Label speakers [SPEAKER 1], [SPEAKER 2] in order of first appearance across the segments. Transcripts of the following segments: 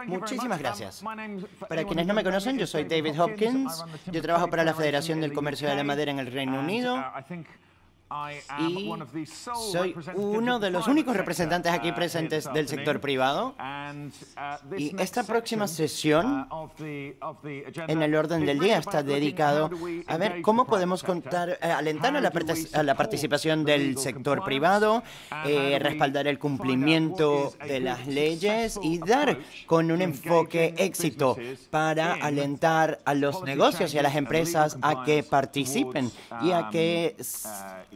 [SPEAKER 1] Muchísimas gracias. Para quienes no me conocen, yo soy David Hopkins. Yo trabajo para la Federación del Comercio de la Madera en el Reino Unido. Y soy uno de los únicos representantes aquí presentes del sector privado. Y esta próxima sesión en el orden del día está dedicado a ver cómo podemos alentar a la participación del sector privado, respaldar el cumplimiento de las leyes y dar con un enfoque éxito para alentar a los negocios y a las empresas a que participen y a que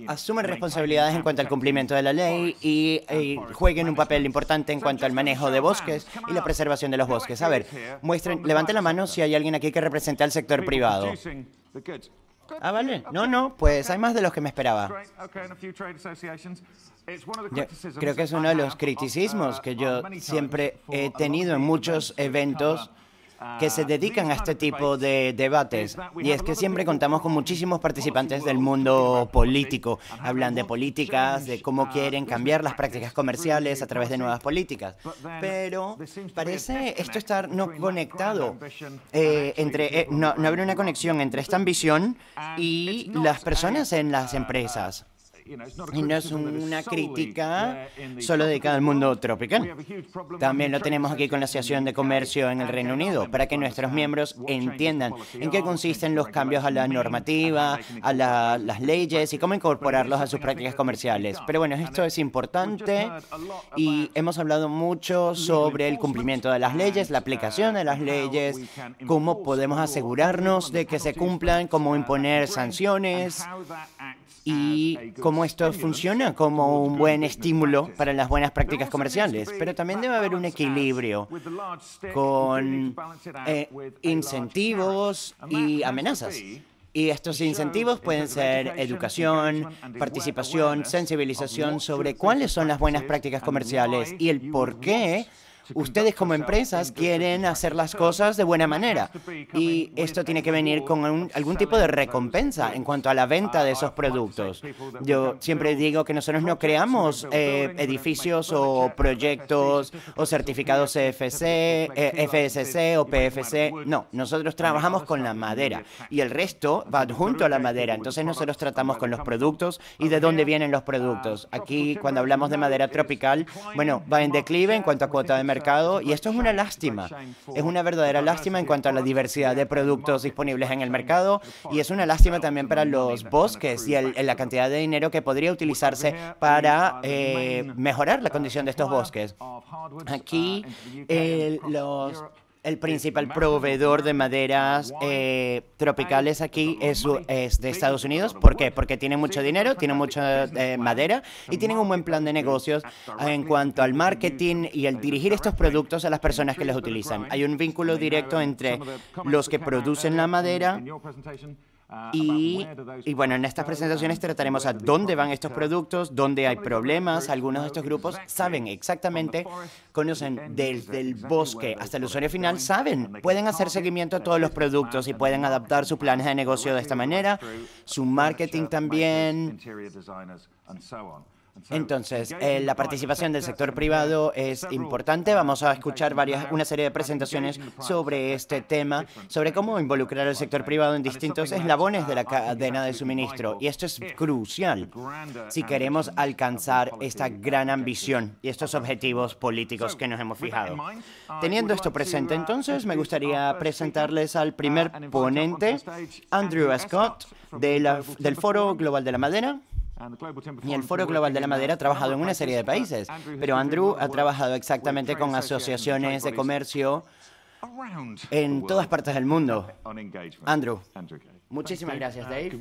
[SPEAKER 1] asumen responsabilidades en cuanto al cumplimiento de la ley y jueguen un papel importante en cuanto al manejo de bosques y la preservación de los bosques. A ver, levanten la mano si hay alguien aquí que represente al sector privado. Ah, vale. No, pues hay más de los que me esperaba. Creo que es uno de los criticismos que yo siempre he tenido en muchos eventos que se dedican a este tipo de debates. Y es que siempre contamos con muchísimos participantes del mundo político. Hablan de políticas, de cómo quieren cambiar las prácticas comerciales a través de nuevas políticas. Pero parece esto estar no conectado, no haber una conexión entre esta ambición y las personas en las empresas. Y no es una crítica solo dedicada al mundo tropical. También lo tenemos aquí con la Asociación de Comercio en el Reino Unido, para que nuestros miembros entiendan en qué consisten los cambios a la normativa, a las leyes y cómo incorporarlos a sus prácticas comerciales. Pero bueno, esto es importante y hemos hablado mucho sobre el cumplimiento de las leyes, la aplicación de las leyes, cómo podemos asegurarnos de que se cumplan, cómo imponer sanciones y cómo esto funciona como un buen estímulo para las buenas prácticas comerciales. Pero también debe haber un equilibrio con incentivos y amenazas. Y estos incentivos pueden ser educación, participación, sensibilización sobre cuáles son las buenas prácticas comerciales y el por qué ustedes como empresas quieren hacer las cosas de buena manera. Y esto tiene que venir con algún tipo de recompensa en cuanto a la venta de esos productos. Yo siempre digo que nosotros no creamos edificios o proyectos o certificados FSC o PFC. No, nosotros trabajamos con la madera y el resto va junto a la madera. Entonces nosotros tratamos con los productos y de dónde vienen los productos. Aquí, cuando hablamos de madera tropical, bueno, va en declive en cuanto a cuota de mercado. Y esto es una lástima. Es una verdadera lástima en cuanto a la diversidad de productos disponibles en el mercado y es una lástima también para los bosques y la cantidad de dinero que podría utilizarse para mejorar la condición de estos bosques. Aquí el principal proveedor de maderas tropicales aquí es de Estados Unidos. ¿Por qué? Porque tienen mucho dinero, tienen mucha madera y tienen un buen plan de negocios en cuanto al marketing y el dirigir estos productos a las personas que los utilizan. Hay un vínculo directo entre los que producen la madera y bueno, en estas presentaciones trataremos a dónde van estos productos, dónde hay problemas. Algunos de estos grupos saben exactamente, conocen desde el bosque hasta el usuario final, pueden hacer seguimiento a todos los productos y pueden adaptar sus planes de negocio de esta manera, su marketing también. Entonces, la participación del sector privado es importante. Vamos a escuchar una serie de presentaciones sobre este tema, sobre cómo involucrar al sector privado en distintos eslabones de la cadena de suministro. Y esto es crucial si queremos alcanzar esta gran ambición y estos objetivos políticos que nos hemos fijado. Teniendo esto presente, entonces, me gustaría presentarles al primer ponente, Andrew Scott, del Foro Global de la Madera. Y el Foro Global de la Madera ha trabajado en una serie de países, pero Andrew ha trabajado exactamente con asociaciones de comercio en todas partes del mundo. Andrew, muchísimas gracias, Dave.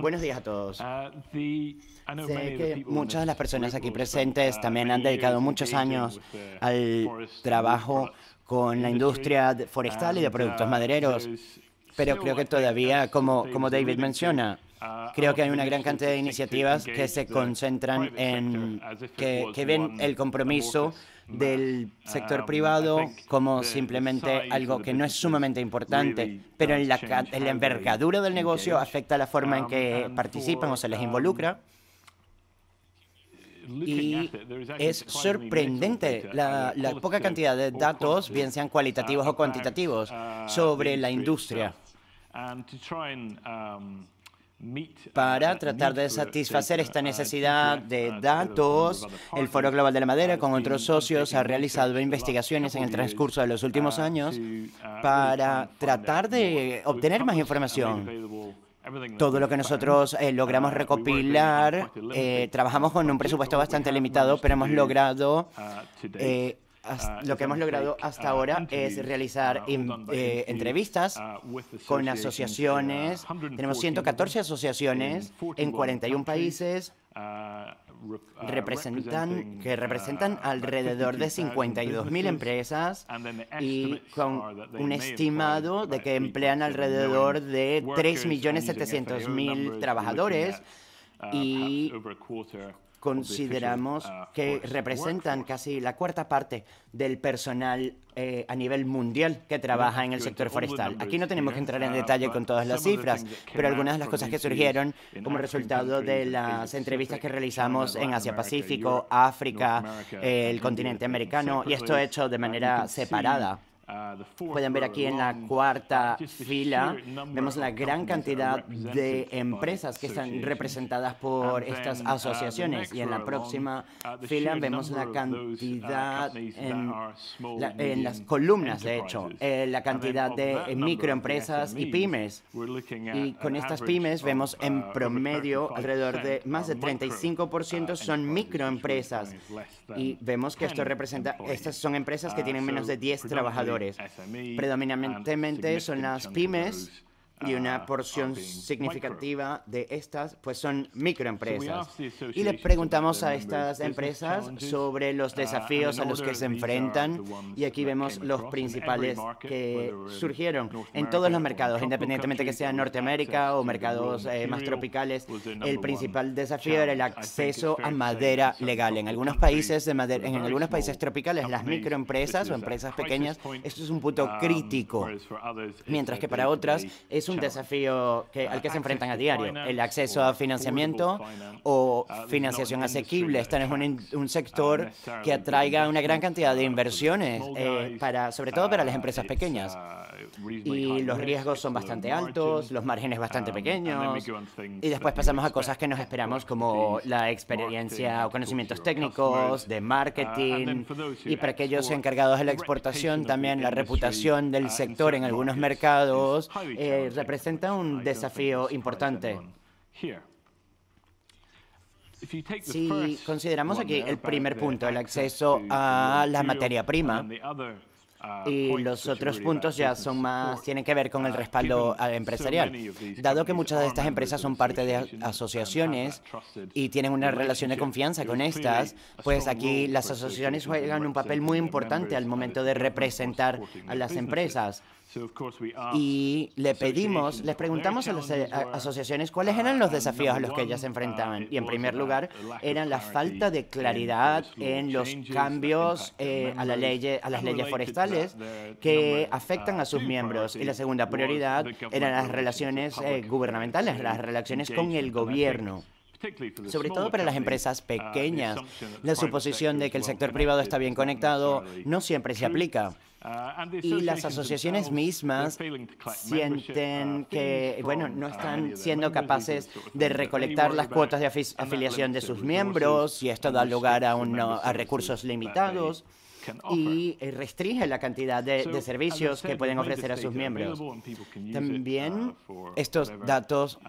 [SPEAKER 1] Buenos días a todos. Sé que muchas de las personas aquí presentes también han dedicado muchos años al trabajo con la industria forestal y de productos madereros, pero creo que todavía, como David menciona, creo que hay una gran cantidad de iniciativas que se concentran en que ven el compromiso del sector privado como simplemente algo que no es sumamente importante, pero en la envergadura del negocio afecta la forma en que participan o se les involucra. Y es sorprendente la poca cantidad de datos, bien sean cualitativos o cuantitativos, sobre la industria. Para tratar de satisfacer esta necesidad de datos, el Foro Global de la Madera, con otros socios, ha realizado investigaciones en el transcurso de los últimos años para tratar de obtener más información. Todo lo que nosotros logramos recopilar, trabajamos con un presupuesto bastante limitado, pero hemos logrado lo que hemos logrado hasta ahora es realizar entrevistas con asociaciones. Tenemos 114 asociaciones en 41 países que representan alrededor de 52.000 empresas y con un estimado de que emplean alrededor de 3.700.000 trabajadores y consideramos que representan casi la cuarta parte del personal a nivel mundial que trabaja en el sector forestal. Aquí no tenemos que entrar en detalle con todas las cifras, pero algunas de las cosas que surgieron como resultado de las entrevistas que realizamos en Asia-Pacífico, África, el continente americano, y esto hecho de manera separada. Pueden ver aquí en la cuarta fila, vemos la gran cantidad de empresas que están representadas por estas asociaciones. Y en la próxima fila vemos la cantidad, en las columnas, de hecho, la cantidad de microempresas y pymes. Y con estas pymes vemos en promedio alrededor de más de 35% son microempresas. Y vemos que esto representa, estas son empresas que tienen menos de 10 trabajadores. Predominantemente son las pymes y una porción significativa de estas pues son microempresas. Y le preguntamos a estas empresas sobre los desafíos a los que se enfrentan y aquí vemos los principales que surgieron en todos los mercados, independientemente que sean Norteamérica o mercados más tropicales. El principal desafío era el acceso a madera legal. En algunos países tropicales, las microempresas o empresas pequeñas, esto es un punto crítico, mientras que para otras es un desafío al que se enfrentan a diario. El acceso a financiamiento o financiación asequible. Este es un sector que atraiga una gran cantidad de inversiones, sobre todo para las empresas pequeñas. Y los riesgos son bastante altos, los márgenes bastante pequeños. Y después pasamos a cosas que nos esperamos, como la experiencia o conocimientos técnicos, de marketing. Y para aquellos encargados de la exportación, también la reputación del sector en algunos mercados representa un desafío importante. Si consideramos aquí el primer punto, el acceso a la materia prima, y los otros puntos ya tienen que ver con el respaldo empresarial. Dado que muchas de estas empresas son parte de asociaciones y tienen una relación de confianza con estas, pues aquí las asociaciones juegan un papel muy importante al momento de representar a las empresas. Y les preguntamos a las asociaciones cuáles eran los desafíos a los que ellas se enfrentaban. Y en primer lugar, eran la falta de claridad en los cambios a las leyes forestales que afectan a sus miembros. Y la segunda prioridad eran las relaciones gubernamentales, las relaciones con el gobierno. Sobre todo para las empresas pequeñas, la suposición de que el sector privado está bien conectado no siempre se aplica. Y las asociaciones mismas sienten que, no están siendo capaces de recolectar las cuotas de afiliación de sus miembros y esto da lugar a recursos limitados y restringe la cantidad de servicios que pueden ofrecer a sus miembros. También estos datos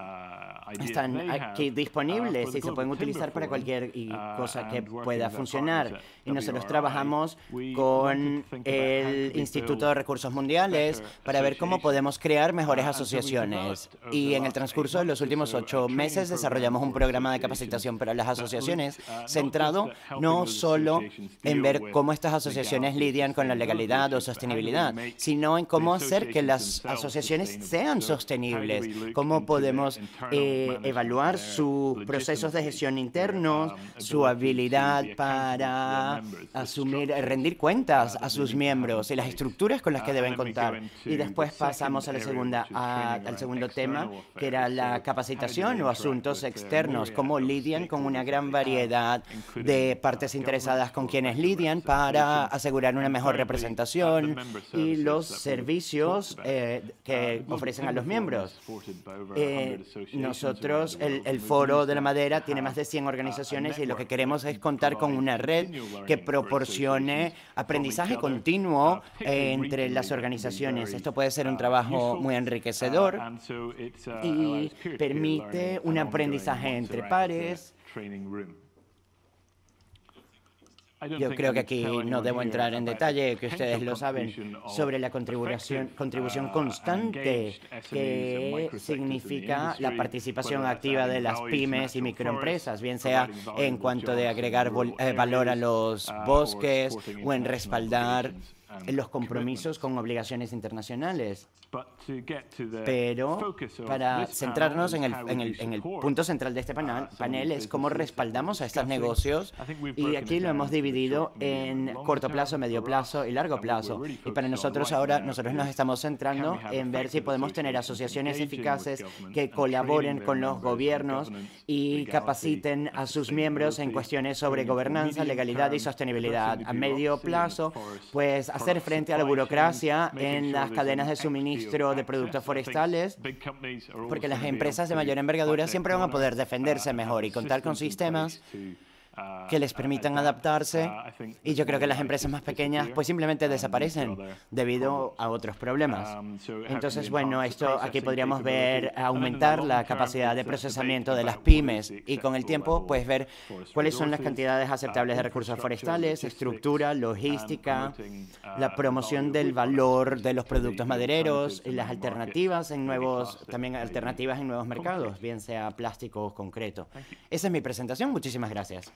[SPEAKER 1] están aquí disponibles y se pueden utilizar para cualquier cosa que pueda funcionar. Y nosotros trabajamos con el Instituto de Recursos Mundiales para ver cómo podemos crear mejores asociaciones. Y en el transcurso de los últimos 8 meses desarrollamos un programa de capacitación para las asociaciones centrado no solo en ver cómo estas asociaciones lidian con la legalidad o sostenibilidad, sino en cómo hacer que las asociaciones sean sostenibles, cómo podemos evaluar sus procesos de gestión internos, su habilidad para rendir cuentas a sus miembros y las estructuras con las que deben contar. Y después pasamos a al segundo tema, que era la capacitación o asuntos externos, cómo lidian con una gran variedad de partes interesadas con quienes lidian para asegurar una mejor representación y los servicios que ofrecen a los miembros. Nosotros, el Foro de la Madera tiene más de 100 organizaciones y lo que queremos es contar con una red que proporcione aprendizaje continuo entre las organizaciones. Esto puede ser un trabajo muy enriquecedor y permite un aprendizaje entre pares. Yo creo que aquí no debo entrar en detalle, que ustedes lo saben, sobre la contribución constante que significa la participación activa de las pymes y microempresas, bien sea en cuanto de agregar valor a los bosques o en respaldar los compromisos con obligaciones internacionales. Pero para centrarnos en el punto central de este panel es cómo respaldamos a estos negocios, y aquí lo hemos dividido en corto plazo, medio plazo y largo plazo. Y para nosotros ahora, nosotros nos estamos centrando en ver si podemos tener asociaciones eficaces que colaboren con los gobiernos y capaciten a sus miembros en cuestiones sobre gobernanza, legalidad y sostenibilidad. A medio plazo, pues hacer frente a la burocracia en las cadenas de suministro de productos forestales, porque las empresas de mayor envergadura siempre van a poder defenderse mejor y contar con sistemas que les permitan adaptarse, y yo creo que las empresas más pequeñas pues simplemente desaparecen debido a otros problemas. Entonces, bueno, esto aquí podríamos ver aumentar la capacidad de procesamiento de las pymes y con el tiempo pues ver cuáles son las cantidades aceptables de recursos forestales, estructura, logística, la promoción del valor de los productos madereros y las alternativas en nuevos mercados, bien sea plástico o concreto. Esa es mi presentación. Muchísimas gracias.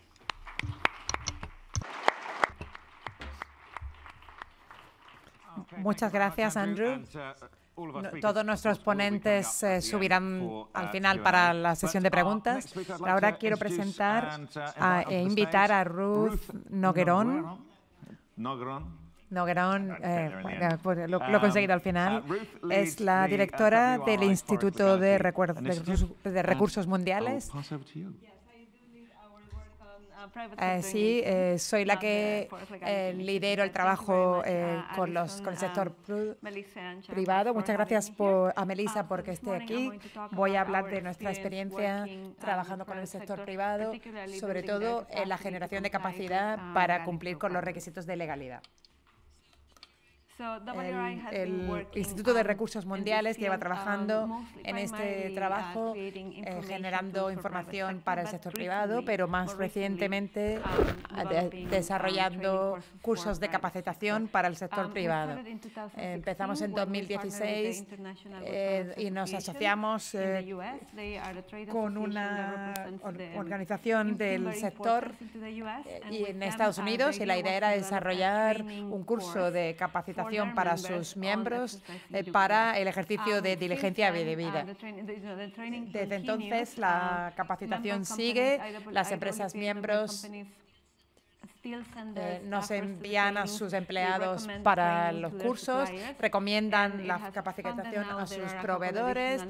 [SPEAKER 2] Muchas gracias, Andrew. Todos nuestros ponentes subirán al final para la sesión de preguntas. Ahora quiero presentar e invitar a Ruth Noguerón. Bueno, lo he conseguido al final. Es la directora del Instituto de Recursos Mundiales. Sí, soy la que lidero el trabajo con el sector privado. Muchas gracias a Melissa porque esté aquí. Voy a hablar de nuestra experiencia trabajando con el sector privado, sobre todo en la generación de capacidad para cumplir con los requisitos de legalidad. El Instituto de Recursos Mundiales lleva trabajando en este trabajo, generando información para el sector privado, pero más recientemente desarrollando cursos de capacitación para el sector privado. Empezamos en 2016 y nos asociamos con una organización del sector y en Estados Unidos, y la idea era desarrollar un curso de capacitación para sus miembros para el ejercicio de diligencia debida. Desde entonces, la capacitación sigue. Las empresas miembros nos envían a sus empleados para los cursos, recomiendan la capacitación a sus proveedores.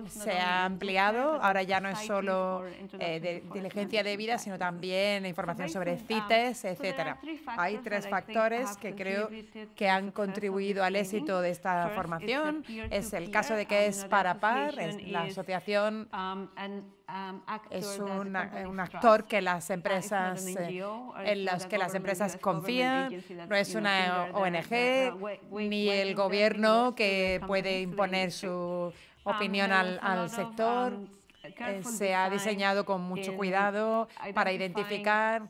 [SPEAKER 2] Se ha ampliado, ahora ya no es solo de diligencia debida, sino también información sobre CITES, etc. Hay 3 factores que creo que han contribuido al éxito de esta formación. Es el caso de que es para par, la asociación es un actor que las empresas, en los que las empresas confían, no es una ONG ni el gobierno que puede imponer su opinión al sector. Se ha diseñado con mucho cuidado para identificar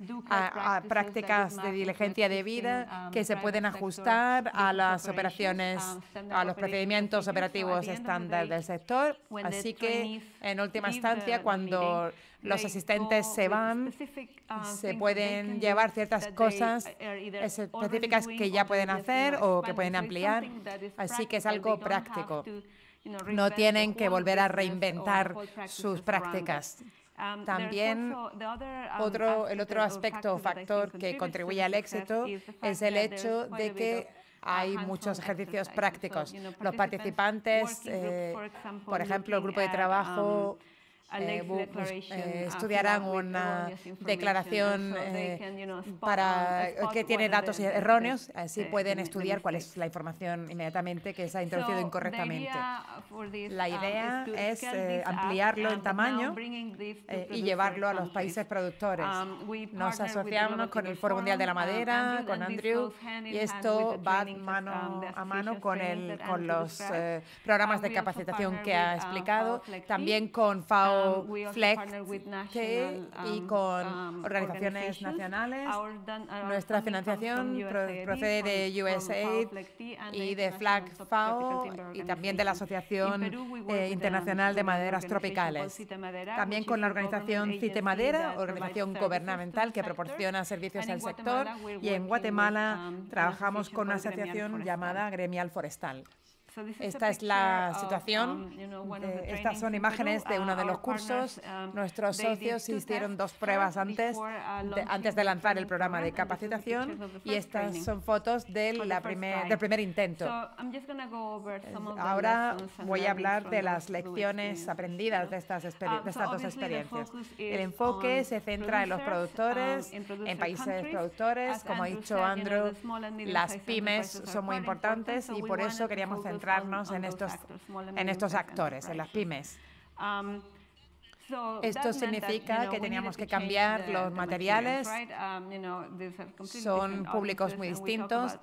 [SPEAKER 2] prácticas de diligencia debida que se pueden ajustar a las operaciones, a los procedimientos operativos estándar del sector. Así que, en última instancia, cuando los asistentes se van, se pueden llevar ciertas cosas específicas que ya pueden hacer o que pueden ampliar, así que es algo práctico. No tienen que volver a reinventar sus prácticas. También el otro aspecto o factor que contribuye al éxito es el hecho de que hay muchos ejercicios prácticos. Los participantes, por ejemplo, el grupo de trabajo, estudiarán una declaración que tiene datos erróneos, así pueden estudiar cuál es la información inmediatamente que se ha introducido incorrectamente. La idea es ampliarlo en tamaño y llevarlo a los países productores. Nos asociamos con el Foro Mundial de la Madera, con Andrew, y esto va mano a mano con los programas de capacitación que ha explicado, también con FAO FLECT y con organizaciones nacionales. Nuestra financiación procede de USAID y de FLAG-FAO y también de la Asociación Internacional de Maderas Tropicales. También con la organización CITE Madera, organización gubernamental que proporciona servicios al sector, y en Guatemala trabajamos con una asociación llamada Gremial Forestal. Esta es la situación. Estas son imágenes de uno de los cursos. Nuestros socios hicieron 2 pruebas antes de lanzar el programa de capacitación, y estas son fotos del primer intento. Ahora voy a hablar de las lecciones aprendidas de estas 2 experiencias. El enfoque se centra en los productores, en países productores. Como ha dicho Andrew, las pymes son muy importantes y por eso queríamos centrarnos en estos actores, en las pymes. Esto significa que teníamos que cambiar los materiales, son públicos muy distintos,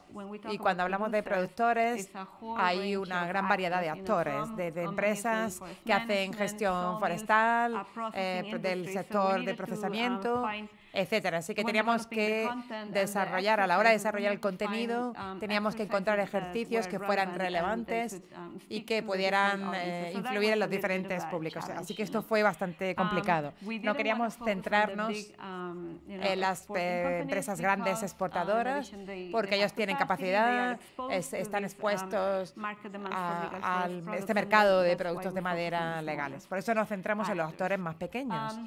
[SPEAKER 2] y cuando hablamos de productores hay una gran variedad de actores, de empresas que hacen gestión forestal, del sector de procesamiento, etcétera. Así que teníamos que desarrollar, a la hora de desarrollar el contenido, teníamos que encontrar ejercicios que fueran relevantes y que pudieran influir en los diferentes públicos. Así que esto fue bastante complicado. No queríamos centrarnos en las empresas grandes exportadoras porque ellos tienen capacidad, están expuestos a este mercado de productos de madera legales. Por eso nos centramos en los actores más pequeños.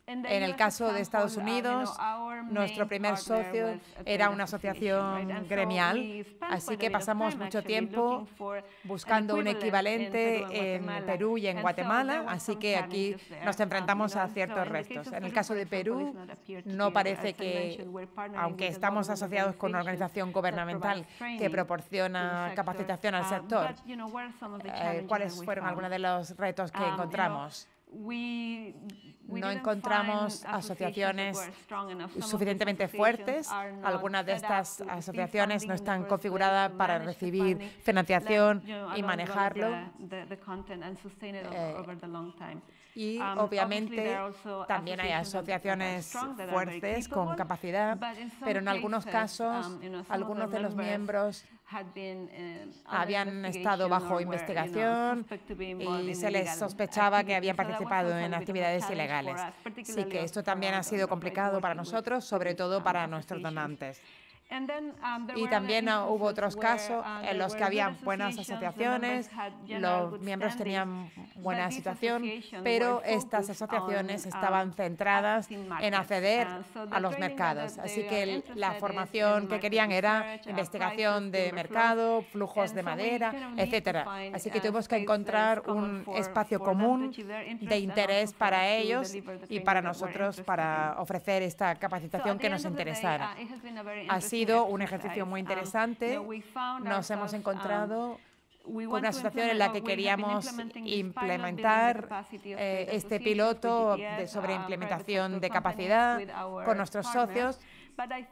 [SPEAKER 2] En el caso de Estados Unidos, nuestro primer socio era una asociación gremial, así que pasamos mucho tiempo buscando un equivalente en Perú y en Guatemala, así que aquí nos enfrentamos a ciertos retos. En el caso de Perú, no parece que, aunque estamos asociados con una organización gubernamental que proporciona capacitación al sector, ¿cuáles fueron algunos de los retos que encontramos? No encontramos asociaciones suficientemente fuertes. Algunas de estas asociaciones no están configuradas para recibir financiación y manejarlo. Y obviamente también hay asociaciones fuertes con capacidad, pero en algunos casos algunos de los miembros habían estado bajo investigación y se les sospechaba que habían participado en actividades ilegales. Así que esto también ha sido complicado para nosotros, sobre todo para nuestros donantes. Y también hubo otros casos en los que había buenas asociaciones, los miembros tenían buena situación, pero estas asociaciones estaban centradas en acceder a los mercados. Así que la formación que querían era investigación de mercado, flujos de madera, etcétera. Así que tuvimos que encontrar un espacio común de interés para ellos y para nosotros para ofrecer esta capacitación que nos interesara. Ha sido un ejercicio muy interesante. Nos hemos encontrado con una situación en la que queríamos implementar este piloto sobre implementación de capacidad con nuestros socios,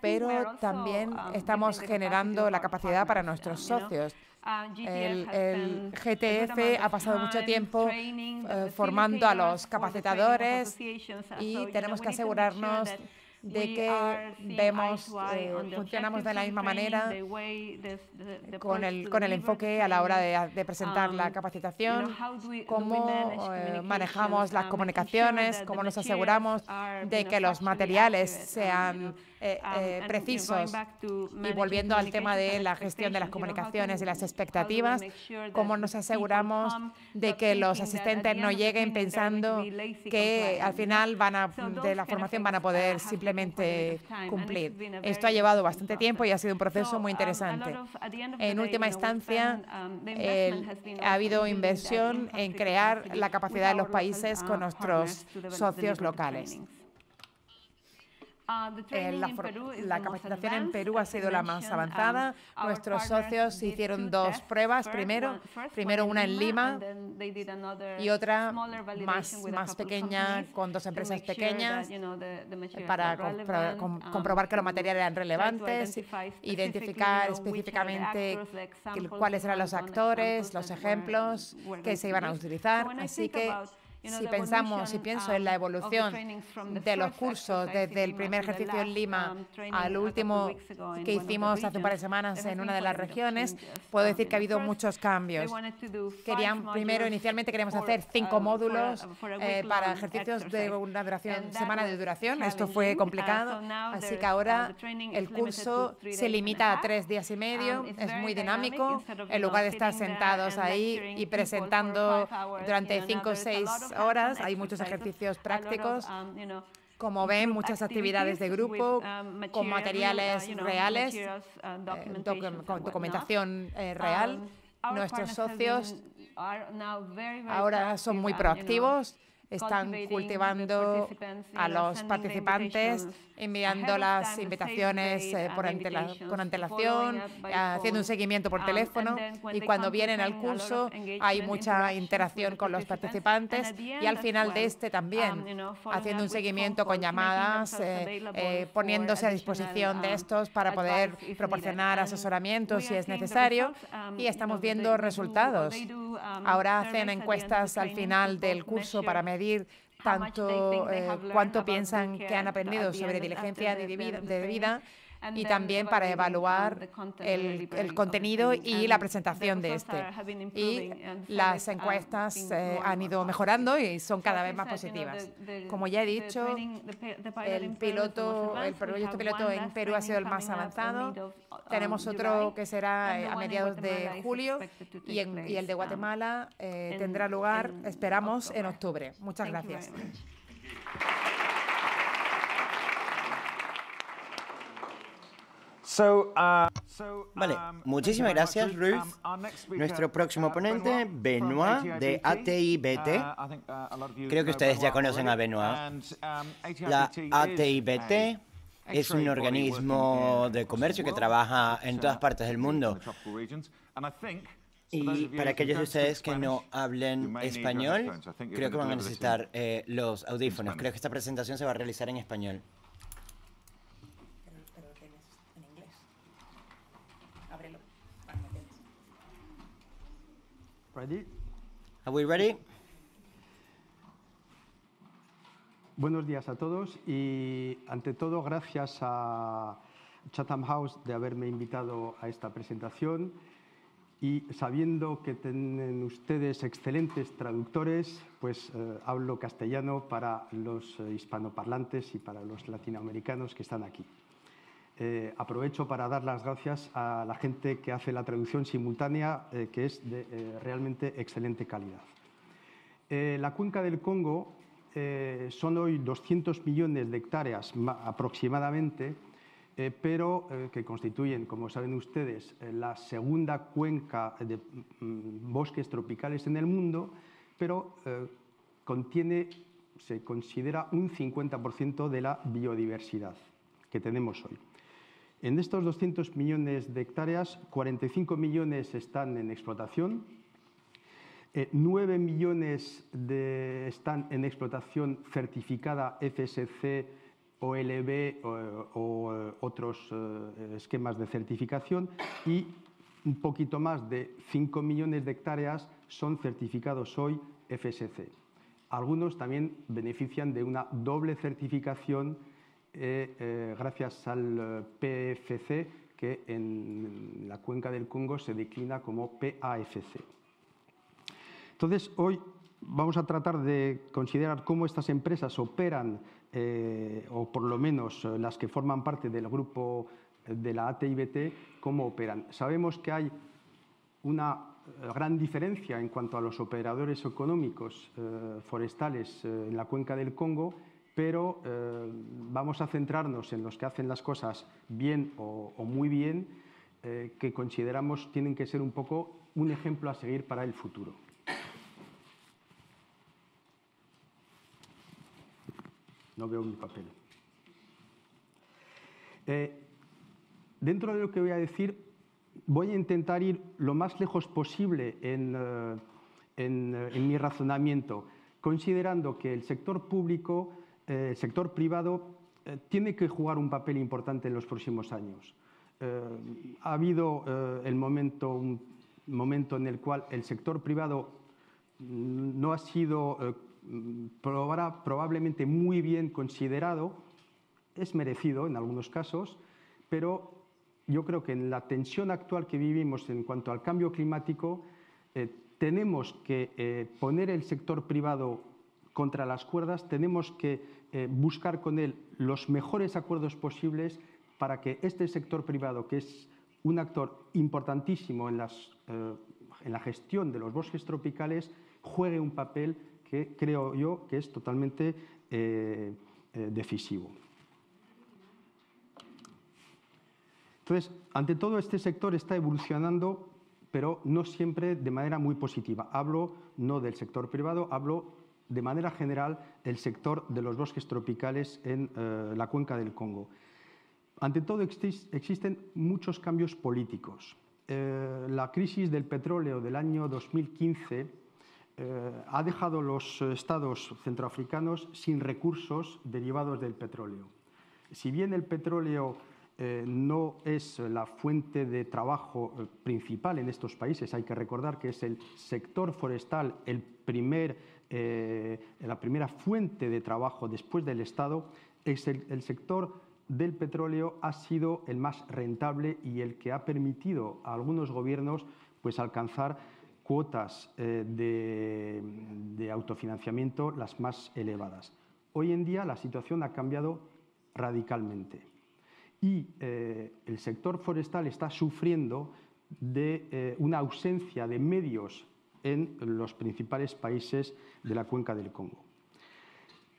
[SPEAKER 2] pero también estamos generando la capacidad para nuestros socios. El GTF ha pasado mucho tiempo formando a los capacitadores y tenemos que asegurarnos de que vemos, funcionamos de la misma manera con el enfoque a la hora de presentar la capacitación, cómo manejamos las comunicaciones, cómo nos aseguramos de que los materiales sean precisos. Y volviendo al tema de la gestión de las comunicaciones y las expectativas, cómo nos aseguramos de que los asistentes no lleguen pensando que al final de la formación van a poder simplemente cumplir. Esto ha llevado bastante tiempo y ha sido un proceso muy interesante. En última instancia, ha habido inversión en crear la capacidad de los países con nuestros socios locales. La capacitación en Perú ha sido la más avanzada. Nuestros socios hicieron dos pruebas. Primero una en Lima y otra más pequeña con dos empresas pequeñas para comprobar que los materiales eran relevantes, identificar específicamente cuáles eran los actores, los ejemplos que se iban a utilizar. Así que si pienso en la evolución de los cursos desde el primer ejercicio en Lima al último que hicimos hace un par de semanas en una de las regiones, puedo decir que ha habido muchos cambios. Inicialmente queríamos hacer 5 módulos para ejercicios de una semana de duración. Esto fue complicado, así que ahora el curso se limita a 3 días y medio. Es muy dinámico. En lugar de estar sentados ahí y presentando durante 5 o 6 horas, hay muchos ejercicios prácticos. Como ven, muchas actividades de grupo con materiales reales, con documentación real. Nuestros socios ahora son muy proactivos. Están cultivando a los participantes, enviando las invitaciones con antelación, haciendo un seguimiento por teléfono, y cuando vienen al curso hay mucha interacción con los participantes, y al final de también haciendo un seguimiento con llamadas, poniéndose a disposición de estos para poder proporcionar asesoramiento si es necesario, y estamos viendo resultados. Ahora hacen encuestas al final del curso para medir tanto cuánto piensan que han aprendido sobre diligencia de vida y también para evaluar el contenido y la presentación de Y las encuestas han ido mejorando y son cada vez más positivas. Como ya he dicho, el proyecto piloto en Perú ha sido el más avanzado. Tenemos otro que será a mediados de julio y el de Guatemala tendrá lugar, esperamos, en octubre. Muchas gracias.
[SPEAKER 1] Vale, muchísimas gracias, Ruth. Nuestro próximo ponente, Benoit, de ATI-BT. Creo que ustedes ya conocen a Benoit. La ATI-BT es un organismo de comercio que trabaja en todas partes del mundo. Y para aquellos de ustedes que no hablen español, creo que van a necesitar los audífonos. Creo que esta presentación se va a realizar en español.
[SPEAKER 3] Ready?
[SPEAKER 1] Are we ready?
[SPEAKER 3] Buenos días a todos y, ante todo, gracias a Chatham House de haberme invitado a esta presentación, y sabiendo que tienen ustedes excelentes traductores, pues hablo castellano para los hispanoparlantes y para los latinoamericanos que están aquí. Aprovecho para dar las gracias a la gente que hace la traducción simultánea, que es de realmente excelente calidad. La cuenca del Congo son hoy 200 millones de hectáreas aproximadamente, pero que constituyen, como saben ustedes, la segunda cuenca de bosques tropicales en el mundo, pero se considera un 50% de la biodiversidad que tenemos hoy. En estos 200 millones de hectáreas, 45 millones están en explotación, 9 millones están en explotación certificada FSC, OLB o otros esquemas de certificación, y un poquito más de 5 millones de hectáreas son certificados hoy FSC. Algunos también benefician de una doble certificación gracias al PFC, que en la cuenca del Congo se declina como PAFC. Entonces, hoy vamos a tratar de considerar cómo estas empresas operan, o por lo menos las que forman parte del grupo de la ATIBT, cómo operan. Sabemos que hay una gran diferencia en cuanto a los operadores económicos forestales en la cuenca del Congo, pero vamos a centrarnos en los que hacen las cosas bien o muy bien, que consideramos tienen que ser un poco un ejemplo a seguir para el futuro. No veo mi papel. Dentro de lo que voy a decir, voy a intentar ir lo más lejos posible en mi razonamiento, considerando que el sector público, el sector privado, tiene que jugar un papel importante en los próximos años. Ha habido un momento en el cual el sector privado no ha sido probablemente muy bien considerado, es merecido en algunos casos, pero yo creo que en la tensión actual que vivimos en cuanto al cambio climático, tenemos que poner el sector privado contra las cuerdas, tenemos que buscar con él los mejores acuerdos posibles para que este sector privado, que es un actor importantísimo en la gestión de los bosques tropicales, juegue un papel que creo yo que es totalmente decisivo. Entonces, ante todo, este sector está evolucionando, pero no siempre de manera muy positiva. Hablo no del sector privado, hablo de manera general del sector de los bosques tropicales en la cuenca del Congo. Ante todo, existen muchos cambios políticos. La crisis del petróleo del año 2015 ha dejado a los estados centroafricanos sin recursos derivados del petróleo. Si bien el petróleo no es la fuente de trabajo principal en estos países, hay que recordar que es el sector forestal la primera fuente de trabajo después del Estado. El sector del petróleo ha sido el más rentable y el que ha permitido a algunos gobiernos pues alcanzar cuotas de autofinanciamiento las más elevadas. Hoy en día la situación ha cambiado radicalmente y el sector forestal está sufriendo de una ausencia de medios en los principales países de la cuenca del Congo.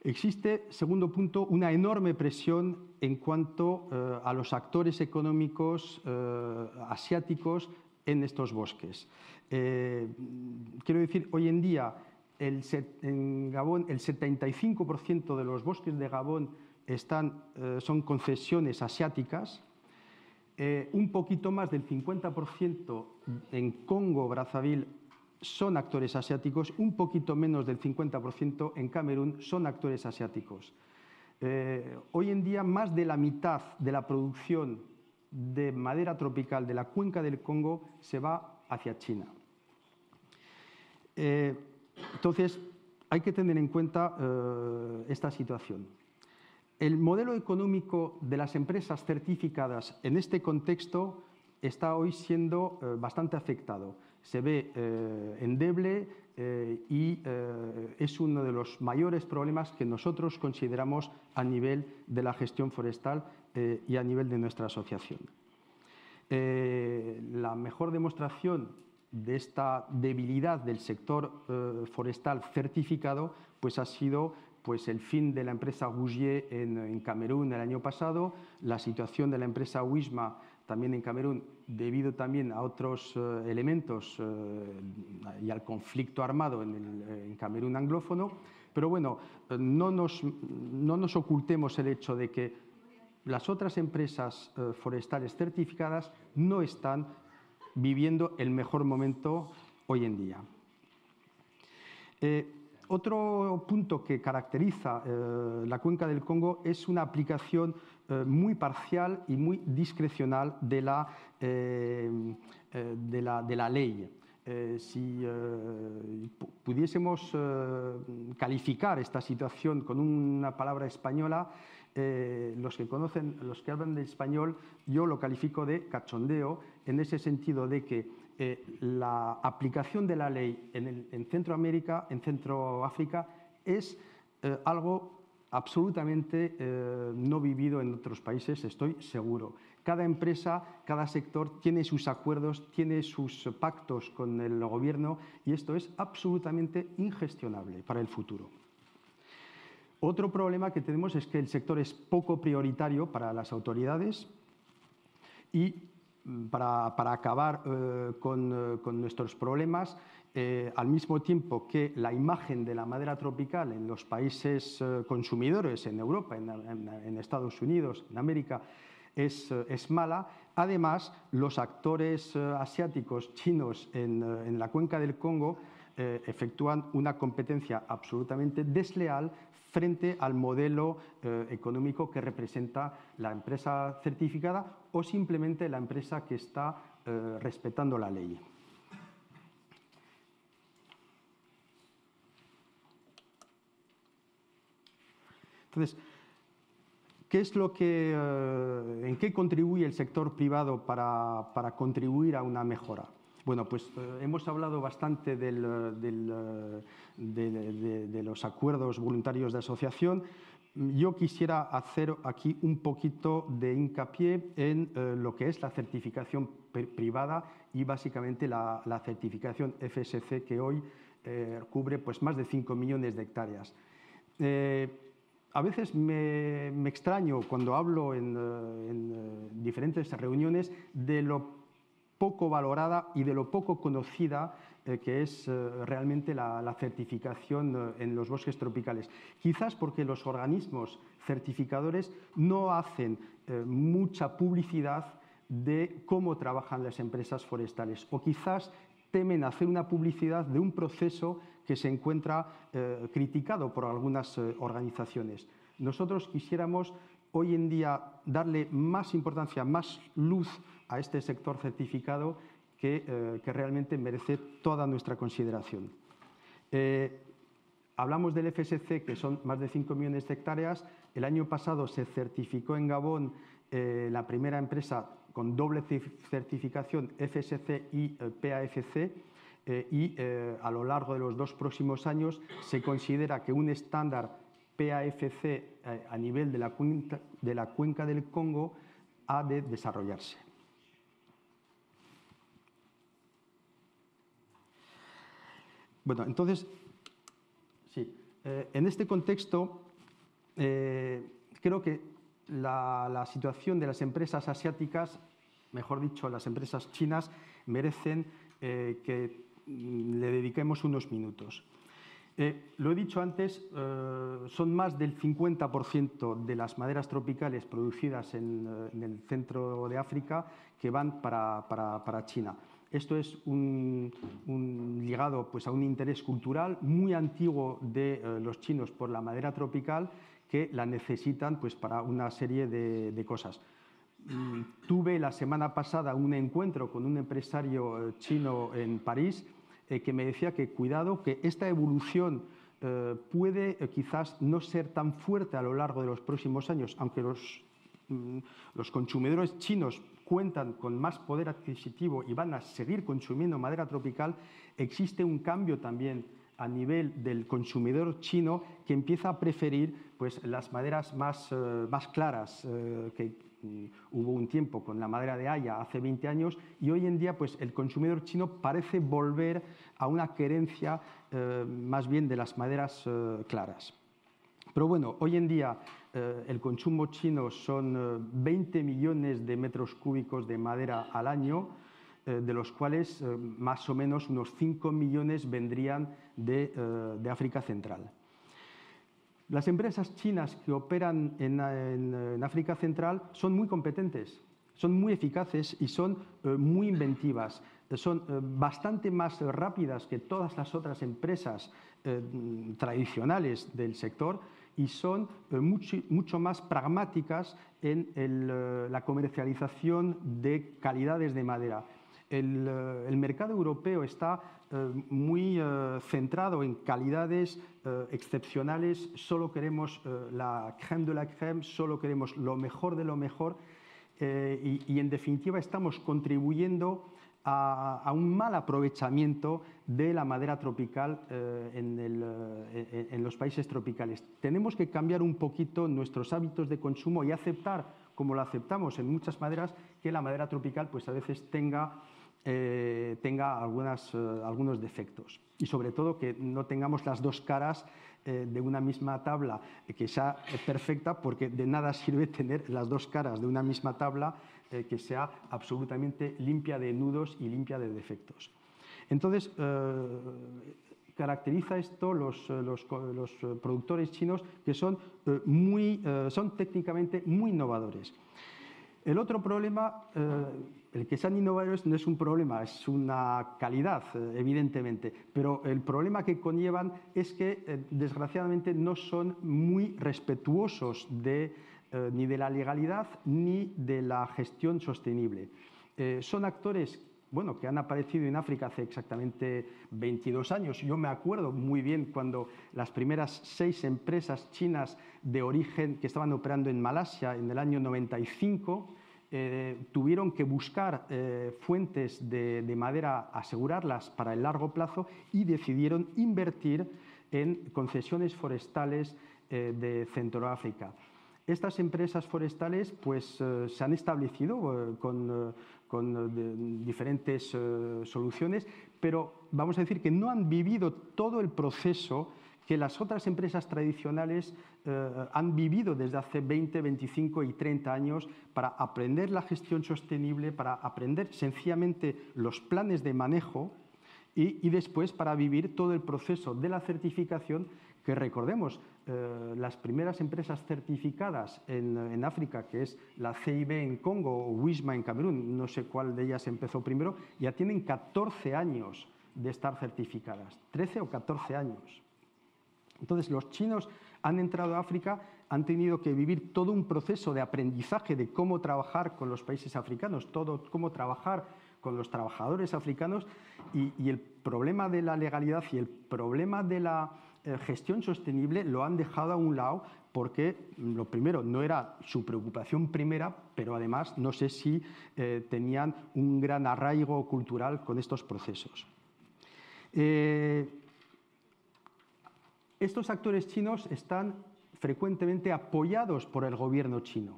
[SPEAKER 3] Existe, segundo punto, una enorme presión en cuanto a los actores económicos asiáticos en estos bosques. Quiero decir, hoy en día en Gabón el 75% de los bosques de Gabón son concesiones asiáticas, un poquito más del 50% en Congo, Brazzaville, son actores asiáticos, un poquito menos del 50% en Camerún son actores asiáticos. Hoy en día más de la mitad de la producción de madera tropical de la cuenca del Congo se va hacia China. Entonces, hay que tener en cuenta esta situación. El modelo económico de las empresas certificadas en este contexto está hoy siendo bastante afectado. Se ve endeble y es uno de los mayores problemas que nosotros consideramos a nivel de la gestión forestal y a nivel de nuestra asociación. La mejor demostración de esta debilidad del sector forestal certificado pues ha sido el fin de la empresa Rougier en Camerún el año pasado, la situación de la empresa Wisma también en Camerún, debido también a otros elementos y al conflicto armado en Camerún anglófono. Pero bueno, no nos ocultemos el hecho de que las otras empresas forestales certificadas no están viviendo el mejor momento hoy en día. Otro punto que caracteriza la cuenca del Congo es una aplicación muy parcial y muy discrecional de la ley. Si pudiésemos calificar esta situación con una palabra española, los que conocen, los que hablan de español, yo lo califico de cachondeo, en ese sentido de que la aplicación de la ley en Centroamérica, en Centroáfrica, es algo absolutamente no vivido en otros países, estoy seguro. Cada empresa, cada sector tiene sus acuerdos, tiene sus pactos con el gobierno y esto es absolutamente ingestionable para el futuro. Otro problema que tenemos es que el sector es poco prioritario para las autoridades y para acabar con nuestros problemas, al mismo tiempo que la imagen de la madera tropical en los países consumidores, en Europa, en Estados Unidos, en América, es mala. Además, los actores asiáticos, chinos, en la cuenca del Congo efectúan una competencia absolutamente desleal frente al modelo económico que representa la empresa certificada o simplemente la empresa que está respetando la ley. Entonces, ¿en qué contribuye el sector privado para contribuir a una mejora? Bueno, pues hemos hablado bastante de los acuerdos voluntarios de asociación. Yo quisiera hacer aquí un poquito de hincapié en lo que es la certificación privada y básicamente la certificación FSC, que hoy cubre pues, más de 5 millones de hectáreas. A veces me extraño cuando hablo en diferentes reuniones de lo poco valorada y de lo poco conocida que es realmente la certificación en los bosques tropicales. Quizás porque los organismos certificadores no hacen mucha publicidad de cómo trabajan las empresas forestales o quizás temen hacer una publicidad de un proceso que se encuentra criticado por algunas organizaciones. Nosotros quisiéramos hoy en día darle más importancia, más luz a este sector certificado que realmente merece toda nuestra consideración. Hablamos del FSC, que son más de 5 millones de hectáreas. El año pasado se certificó en Gabón la primera empresa con doble certificación FSC y PAFC y a lo largo de los 2 próximos años se considera que un estándar PAFC a nivel de la cuenca del Congo ha de desarrollarse. Bueno, entonces, sí, en este contexto creo que la situación de las empresas asiáticas, mejor dicho, las empresas chinas, merecen que le dediquemos unos minutos. Lo he dicho antes, son más del 50% de las maderas tropicales producidas en el centro de África que van para China. Esto es ligado pues, a un interés cultural muy antiguo de los chinos por la madera tropical que la necesitan pues, para una serie de cosas. Tuve la semana pasada un encuentro con un empresario chino en París que me decía que cuidado, que esta evolución puede quizás no ser tan fuerte a lo largo de los próximos años, aunque los consumidores chinos cuentan con más poder adquisitivo y van a seguir consumiendo madera tropical, existe un cambio también a nivel del consumidor chino que empieza a preferir pues, las maderas más claras que hubo un tiempo con la madera de haya hace 20 años y hoy en día pues, el consumidor chino parece volver a una querencia más bien de las maderas claras. Pero bueno, hoy en día el consumo chino son 20 millones de metros cúbicos de madera al año, de los cuales más o menos unos 5 millones vendrían de África Central. Las empresas chinas que operan en África Central son muy competentes, son muy eficaces y son muy inventivas. Son bastante más rápidas que todas las otras empresas tradicionales del sector y son mucho más pragmáticas en la comercialización de calidades de madera. el mercado europeo está muy centrado en calidades excepcionales, solo queremos la crème de la crème, solo queremos lo mejor de lo mejor y en definitiva estamos contribuyendo a un mal aprovechamiento de la madera tropical en los países tropicales. Tenemos que cambiar un poquito nuestros hábitos de consumo y aceptar, como lo aceptamos en muchas maderas, que la madera tropical pues a veces tenga algunos defectos y sobre todo que no tengamos las dos caras de una misma tabla que sea perfecta, porque de nada sirve tener las dos caras de una misma tabla que sea absolutamente limpia de nudos y limpia de defectos. Entonces, caracteriza esto los productores chinos que son técnicamente muy innovadores. El otro problema, el que sean innovadores no es un problema, es una calidad, evidentemente, pero el problema que conllevan es que, desgraciadamente, no son muy respetuosos ni de la legalidad ni de la gestión sostenible. Son actores que han aparecido en África hace exactamente 22 años. Yo me acuerdo muy bien cuando las primeras 6 empresas chinas de origen que estaban operando en Malasia en el año 95 tuvieron que buscar fuentes de madera, asegurarlas para el largo plazo y decidieron invertir en concesiones forestales de Centroáfrica. Estas empresas forestales pues, se han establecido con diferentes soluciones, pero vamos a decir que no han vivido todo el proceso que las otras empresas tradicionales han vivido desde hace 20, 25 y 30 años para aprender la gestión sostenible, para aprender sencillamente los planes de manejo y después para vivir todo el proceso de la certificación, que recordemos, las primeras empresas certificadas en África, que es la CIB en Congo o Wisma en Camerún, no sé cuál de ellas empezó primero, ya tienen 14 años de estar certificadas, 13 o 14 años. Entonces, los chinos han entrado a África, han tenido que vivir todo un proceso de aprendizaje de cómo trabajar con los países africanos, cómo trabajar con los trabajadores africanos y el problema de la legalidad y el problema de la gestión sostenible lo han dejado a un lado porque, lo primero, no era su preocupación primera, pero además no sé si tenían un gran arraigo cultural con estos procesos. Estos actores chinos están frecuentemente apoyados por el gobierno chino.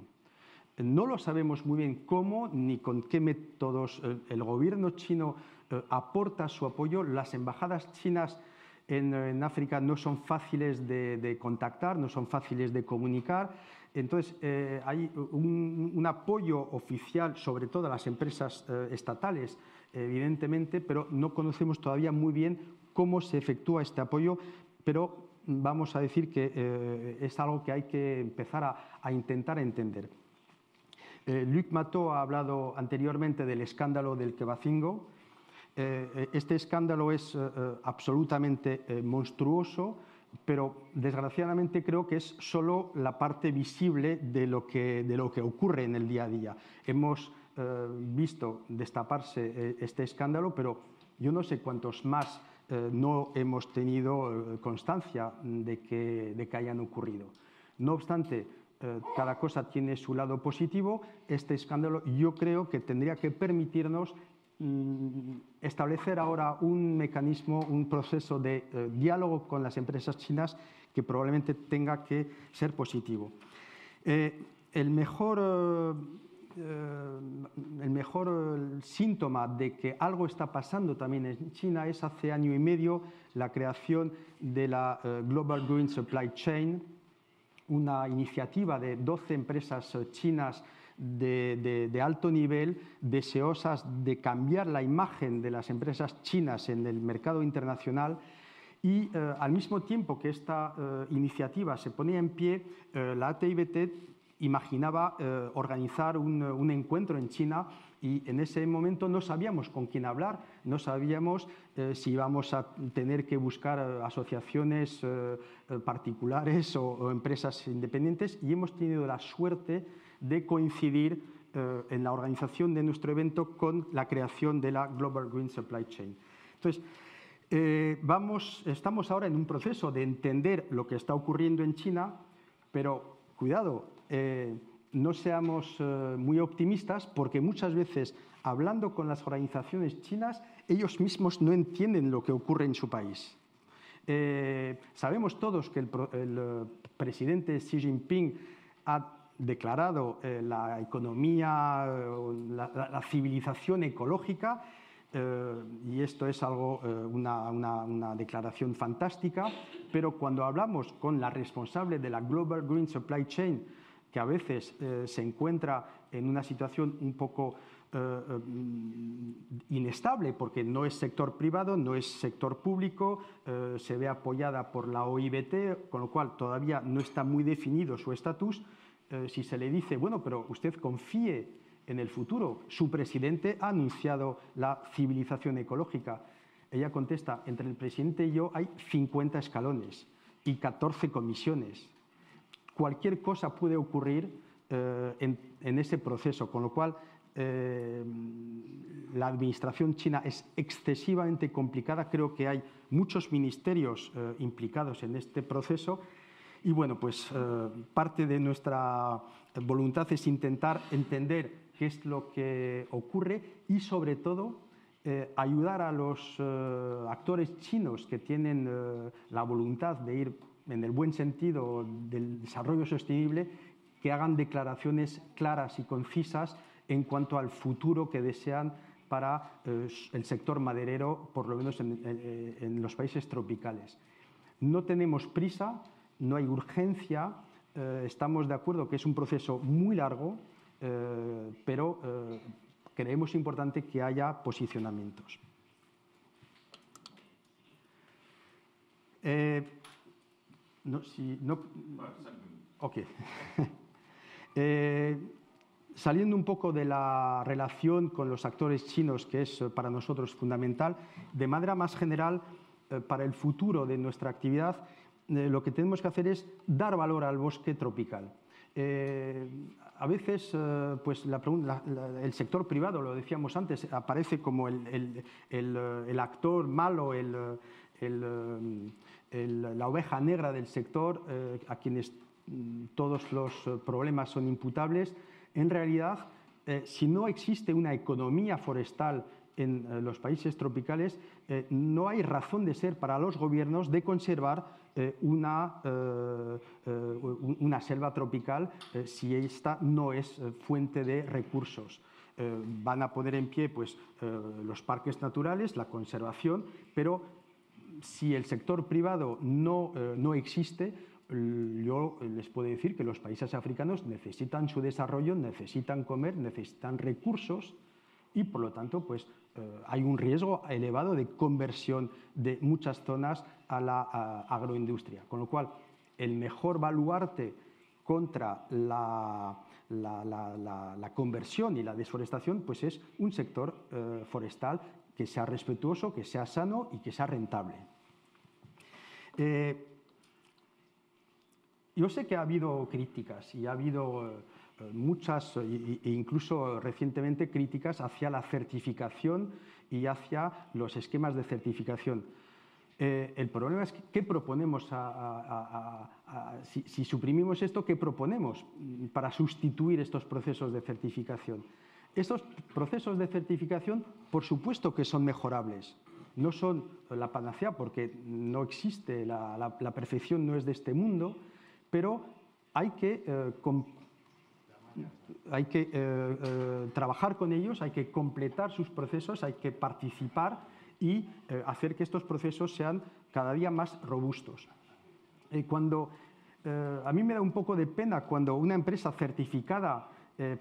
[SPEAKER 3] No lo sabemos muy bien cómo ni con qué métodos el gobierno chino aporta su apoyo. Las embajadas chinas en África no son fáciles de contactar, no son fáciles de comunicar. Entonces, hay un apoyo oficial, sobre todo a las empresas estatales, evidentemente, pero no conocemos todavía muy bien cómo se efectúa este apoyo, pero vamos a decir que es algo que hay que empezar a intentar entender. Luc Mató ha hablado anteriormente del escándalo del Quebacingo. Este escándalo es absolutamente monstruoso, pero desgraciadamente creo que es solo la parte visible de lo que ocurre en el día a día. Hemos visto destaparse este escándalo, pero yo no sé cuántos más no hemos tenido constancia de que hayan ocurrido. No obstante, cada cosa tiene su lado positivo. Este escándalo yo creo que tendría que permitirnos establecer ahora un mecanismo, un proceso de diálogo con las empresas chinas que probablemente tenga que ser positivo. El mejor síntoma de que algo está pasando también en China es hace año y medio la creación de la Global Green Supply Chain, una iniciativa de 12 empresas chinas de alto nivel, deseosas de cambiar la imagen de las empresas chinas en el mercado internacional. Y al mismo tiempo que esta iniciativa se ponía en pie, la ATIBT imaginaba organizar un encuentro en China y en ese momento no sabíamos con quién hablar, no sabíamos si íbamos a tener que buscar asociaciones particulares o empresas independientes, y hemos tenido la suerte de coincidir en la organización de nuestro evento con la creación de la Global Green Supply Chain. Entonces, estamos ahora en un proceso de entender lo que está ocurriendo en China, pero cuidado, no seamos muy optimistas, porque muchas veces, hablando con las organizaciones chinas, ellos mismos no entienden lo que ocurre en su país. Sabemos todos que el presidente Xi Jinping ha declarado la economía, la civilización ecológica, y esto es algo, una declaración fantástica, pero cuando hablamos con la responsable de la Global Green Supply Chain, que a veces se encuentra en una situación un poco inestable, porque no es sector privado, no es sector público, se ve apoyada por la OIBT, con lo cual todavía no está muy definido su estatus. Si se le dice, bueno, pero usted confíe en el futuro, su presidente ha anunciado la civilización ecológica. Ella contesta, entre el presidente y yo hay 50 escalones y 14 comisiones. Cualquier cosa puede ocurrir en ese proceso, con lo cual la administración china es excesivamente complicada. Creo que hay muchos ministerios implicados en este proceso. Y bueno, pues parte de nuestra voluntad es intentar entender qué es lo que ocurre y, sobre todo, ayudar a los actores chinos que tienen la voluntad de ir en el buen sentido del desarrollo sostenible, que hagan declaraciones claras y concisas en cuanto al futuro que desean para el sector maderero, por lo menos en los países tropicales. No tenemos prisa, no hay urgencia, estamos de acuerdo que es un proceso muy largo, pero creemos importante que haya posicionamientos. Saliendo un poco de la relación con los actores chinos, que es para nosotros fundamental, de manera más general, para el futuro de nuestra actividad, lo que tenemos que hacer es dar valor al bosque tropical. A veces pues el sector privado, lo decíamos antes, aparece como el actor malo, la oveja negra del sector, a quienes todos los problemas son imputables. En realidad, si no existe una economía forestal en los países tropicales, no hay razón de ser para los gobiernos de conservar una selva tropical si esta no es fuente de recursos. Van a poner en pie pues, los parques naturales, la conservación, pero si el sector privado no existe, yo les puedo decir que los países africanos necesitan su desarrollo, necesitan comer, necesitan recursos y, por lo tanto, pues, hay un riesgo elevado de conversión de muchas zonas a la agroindustria. Con lo cual, el mejor baluarte contra la conversión y la desforestación pues es un sector forestal que sea respetuoso, que sea sano y que sea rentable. Yo sé que ha habido críticas y ha habido muchas, e incluso recientemente, críticas hacia la certificación y hacia los esquemas de certificación. El problema es que, ¿qué proponemos? Si suprimimos esto, ¿qué proponemos para sustituir estos procesos de certificación? Estos procesos de certificación, por supuesto que son mejorables. No son la panacea porque no existe, la perfección no es de este mundo, pero hay que trabajar con ellos, hay que completar sus procesos, hay que participar y hacer que estos procesos sean cada día más robustos. A mí me da un poco de pena cuando una empresa certificada,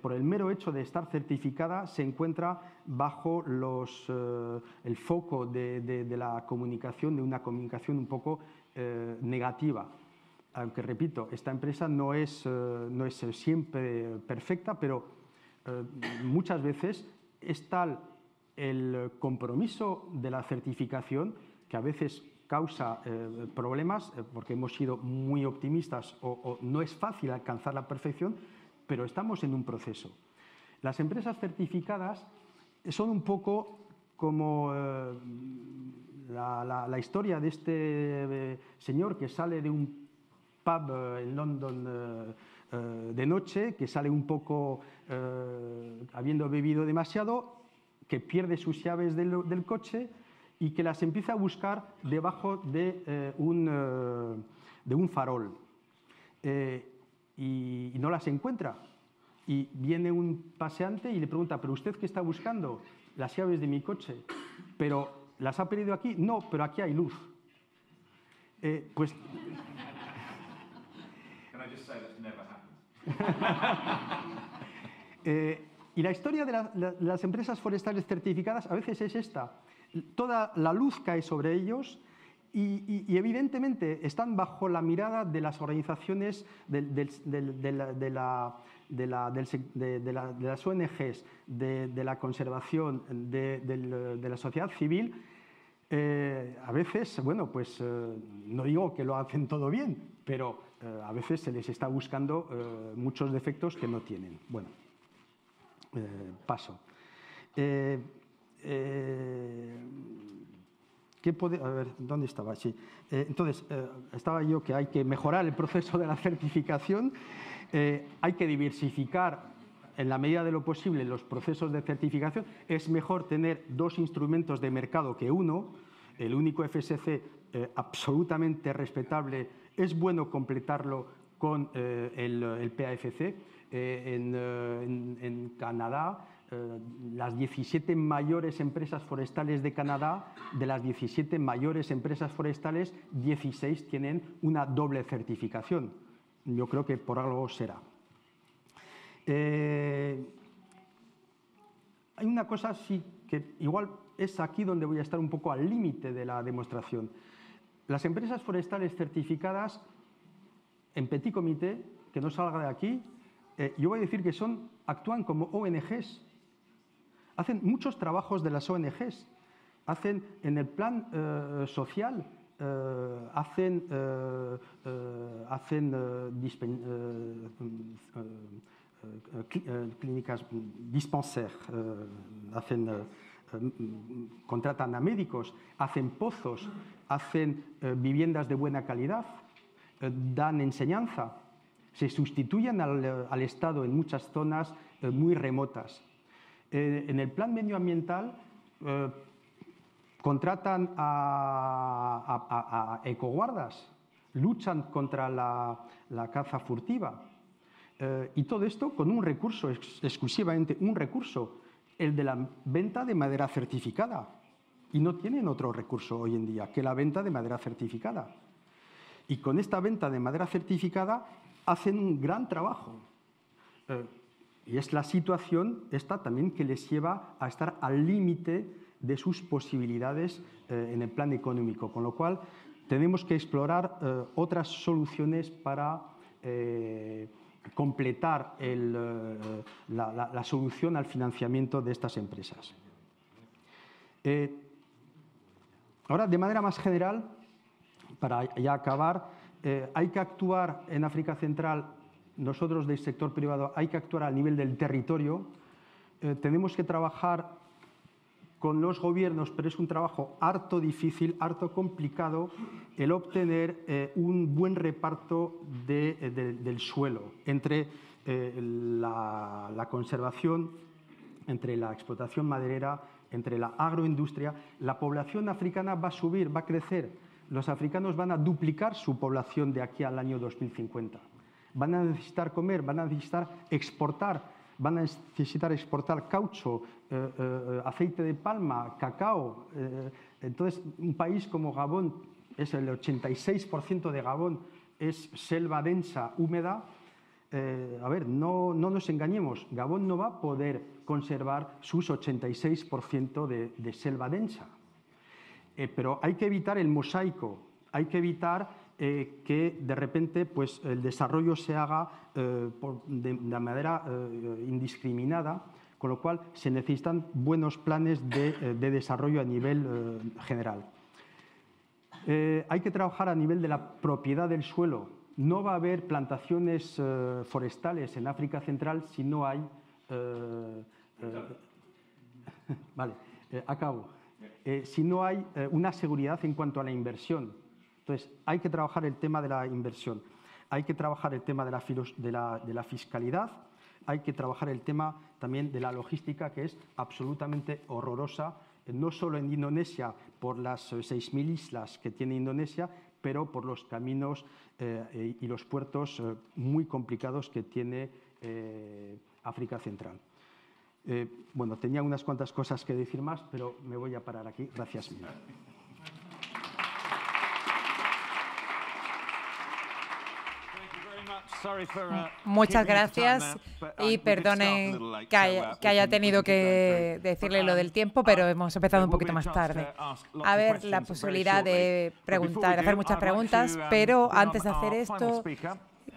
[SPEAKER 3] por el mero hecho de estar certificada, se encuentra bajo el foco de la comunicación, de una comunicación un poco negativa. Aunque, repito, esta empresa no es siempre perfecta, pero muchas veces es tal el compromiso de la certificación que a veces causa problemas porque hemos sido muy optimistas o no es fácil alcanzar la perfección, pero estamos en un proceso. Las empresas certificadas son un poco como la historia de este señor que sale de un pub en London de noche, que sale un poco habiendo bebido demasiado, que pierde sus llaves del coche y que las empieza a buscar debajo de un farol y no las encuentra. Y viene un paseante y le pregunta, ¿pero usted qué está buscando? Las llaves de mi coche. ¿Pero las ha perdido aquí? No, pero aquí hay luz. Pues... y la historia de las empresas forestales certificadas a veces es esta. Toda la luz cae sobre ellos y evidentemente están bajo la mirada de las organizaciones de las ONGs, de la conservación, de la sociedad civil. A veces, bueno, pues no digo que lo hacen todo bien, pero a veces se les está buscando muchos defectos que no tienen. Bueno, paso. A ver, ¿dónde estaba? Sí. Entonces, estaba yo que hay que mejorar el proceso de la certificación, hay que diversificar en la medida de lo posible los procesos de certificación. Es mejor tener dos instrumentos de mercado que uno. El único FSC absolutamente respetable, es bueno completarlo con el PAFC. En Canadá, las 17 mayores empresas forestales de Canadá, de las 17 mayores empresas forestales, 16 tienen una doble certificación. Yo creo que por algo será. Hay una cosa sí que igual es aquí donde voy a estar un poco al límite de la demostración. Las empresas forestales certificadas en petit comité, que no salga de aquí, yo voy a decir que actúan como ONGs. Hacen muchos trabajos de las ONGs. Hacen en el plan social, hacen clínicas dispensaires, contratan a médicos, hacen pozos, hacen viviendas de buena calidad, dan enseñanza, se sustituyen al Estado en muchas zonas muy remotas. En el plan medioambiental contratan a ecoguardas, luchan contra la caza furtiva y todo esto con un recurso, exclusivamente un recurso, el de la venta de madera certificada. Y no tienen otro recurso hoy en día que la venta de madera certificada. Y con esta venta de madera certificada hacen un gran trabajo. Y es la situación esta también que les lleva a estar al límite de sus posibilidades en el plan económico. Con lo cual tenemos que explorar otras soluciones para completar la solución al financiamiento de estas empresas. Ahora, de manera más general, para ya acabar, hay que actuar en África Central, nosotros del sector privado, hay que actuar a nivel del territorio. Tenemos que trabajar con los gobiernos, pero es un trabajo harto difícil, harto complicado, el obtener un buen reparto del suelo entre la conservación, entre la explotación maderera, entre la agroindustria. La población africana va a subir, va a crecer. Los africanos van a duplicar su población de aquí al año 2050. Van a necesitar comer, van a necesitar exportar, van a necesitar exportar caucho, aceite de palma, cacao. Entonces, un país como Gabón, es el 86% de Gabón, es selva densa, húmeda. A ver, no nos engañemos, Gabón no va a poder conservar sus 86% de selva densa. Pero hay que evitar el mosaico, hay que evitar que de repente pues, el desarrollo se haga de manera indiscriminada, con lo cual se necesitan buenos planes de desarrollo a nivel general. Hay que trabajar a nivel de la propiedad del suelo. No va a haber plantaciones forestales en África Central si no hay vale, acabo. Si no hay una seguridad en cuanto a la inversión. Entonces, hay que trabajar el tema de la inversión, hay que trabajar el tema de la fiscalidad, hay que trabajar el tema también de la logística, que es absolutamente horrorosa, no solo en Indonesia por las 6.000 islas que tiene Indonesia, pero por los caminos y los puertos muy complicados que tiene África Central. Bueno, tenía unas cuantas cosas que decir más, pero me voy a parar aquí. Gracias.
[SPEAKER 2] Muchas gracias y perdonen que haya tenido que decirle lo del tiempo, pero hemos empezado un poquito más tarde. A ver, la posibilidad de preguntar, hacer muchas preguntas, pero antes de hacer esto,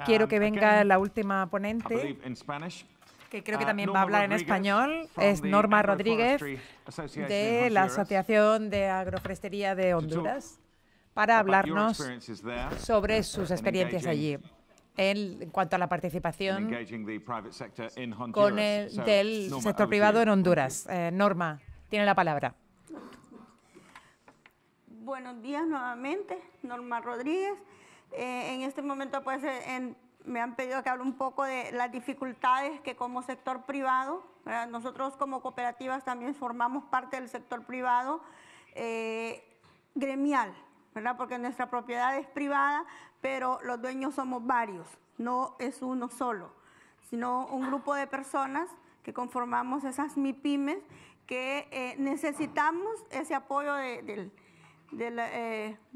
[SPEAKER 2] quiero que venga la última ponente, que creo que también va a hablar en español, es Norma Rodríguez, de la Asociación de Agroforestería de Honduras, para hablarnos sobre sus experiencias allí en cuanto a la participación del sector privado en Honduras. Norma, tiene la palabra.
[SPEAKER 4] Buenos días nuevamente, Norma Rodríguez. En este momento pues me han pedido que hable un poco de las dificultades que como sector privado, ¿verdad? Nosotros como cooperativas también formamos parte del sector privado gremial, ¿verdad? Porque nuestra propiedad es privada, pero los dueños somos varios, no es uno solo, sino un grupo de personas que conformamos esas MIPYMES que necesitamos ese apoyo de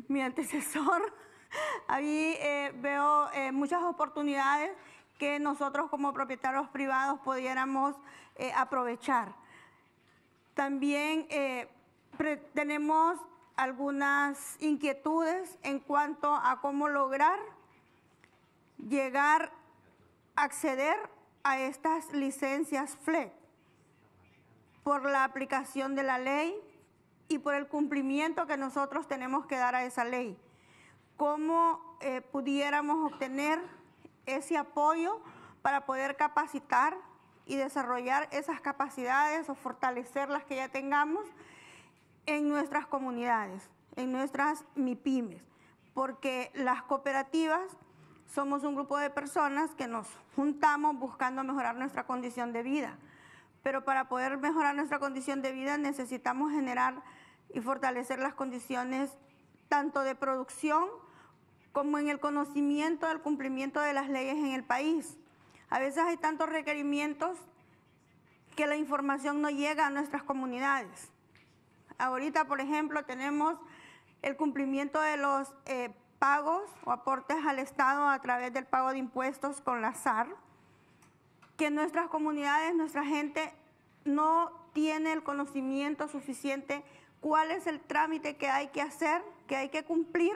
[SPEAKER 4] mi antecesor. Ahí veo muchas oportunidades que nosotros como propietarios privados pudiéramos aprovechar. También tenemos algunas inquietudes en cuanto a cómo lograr llegar a acceder a estas licencias FLEGT por la aplicación de la ley y por el cumplimiento que nosotros tenemos que dar a esa ley. ¿Cómo pudiéramos obtener ese apoyo para poder capacitar y desarrollar esas capacidades o fortalecer las que ya tengamos en nuestras comunidades, en nuestras MIPYMES? Porque las cooperativas somos un grupo de personas que nos juntamos buscando mejorar nuestra condición de vida. Pero para poder mejorar nuestra condición de vida necesitamos generar y fortalecer las condiciones tanto de producción como en el conocimiento del cumplimiento de las leyes en el país. A veces hay tantos requerimientos que la información no llega a nuestras comunidades. Ahorita, por ejemplo, tenemos el cumplimiento de los pagos o aportes al Estado a través del pago de impuestos con la SAR, que en nuestras comunidades, nuestra gente no tiene el conocimiento suficiente cuál es el trámite que hay que hacer, que hay que cumplir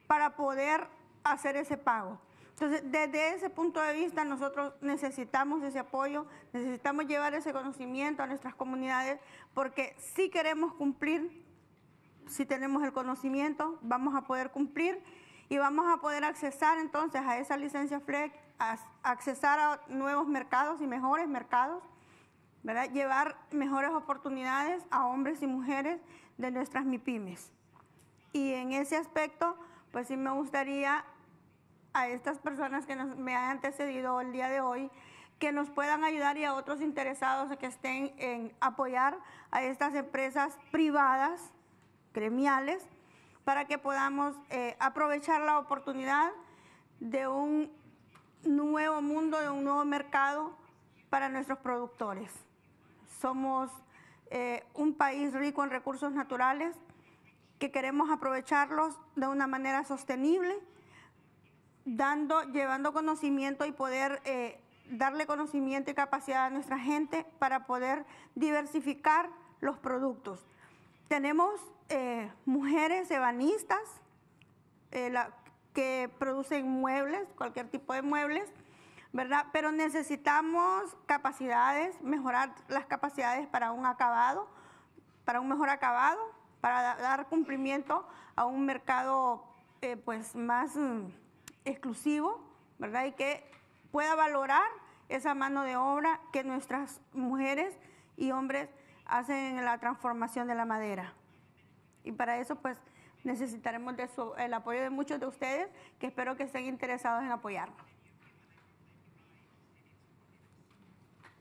[SPEAKER 4] para poder hacer ese pago. Entonces, desde ese punto de vista, nosotros necesitamos ese apoyo, necesitamos llevar ese conocimiento a nuestras comunidades, porque si queremos cumplir, si tenemos el conocimiento, vamos a poder cumplir y vamos a poder accesar entonces a esa licencia FLEGT, accesar a nuevos mercados y mejores mercados, ¿verdad? Llevar mejores oportunidades a hombres y mujeres de nuestras MIPYMES. Y en ese aspecto, pues sí me gustaría a estas personas que me han antecedido el día de hoy, que nos puedan ayudar, y a otros interesados que estén en apoyar a estas empresas privadas, gremiales, para que podamos aprovechar la oportunidad de un nuevo mundo, de un nuevo mercado para nuestros productores. Somos un país rico en recursos naturales que queremos aprovecharlos de una manera sostenible, llevando conocimiento y poder darle conocimiento y capacidad a nuestra gente para poder diversificar los productos. Tenemos mujeres ebanistas que producen muebles, cualquier tipo de muebles, ¿verdad? Pero necesitamos capacidades, mejorar las capacidades para un acabado, para un mejor acabado, para dar cumplimiento a un mercado pues más exclusivo, ¿verdad? Y que pueda valorar esa mano de obra que nuestras mujeres y hombres hacen en la transformación de la madera. Y para eso, pues, necesitaremos el apoyo de muchos de ustedes, que espero que estén interesados en apoyarnos.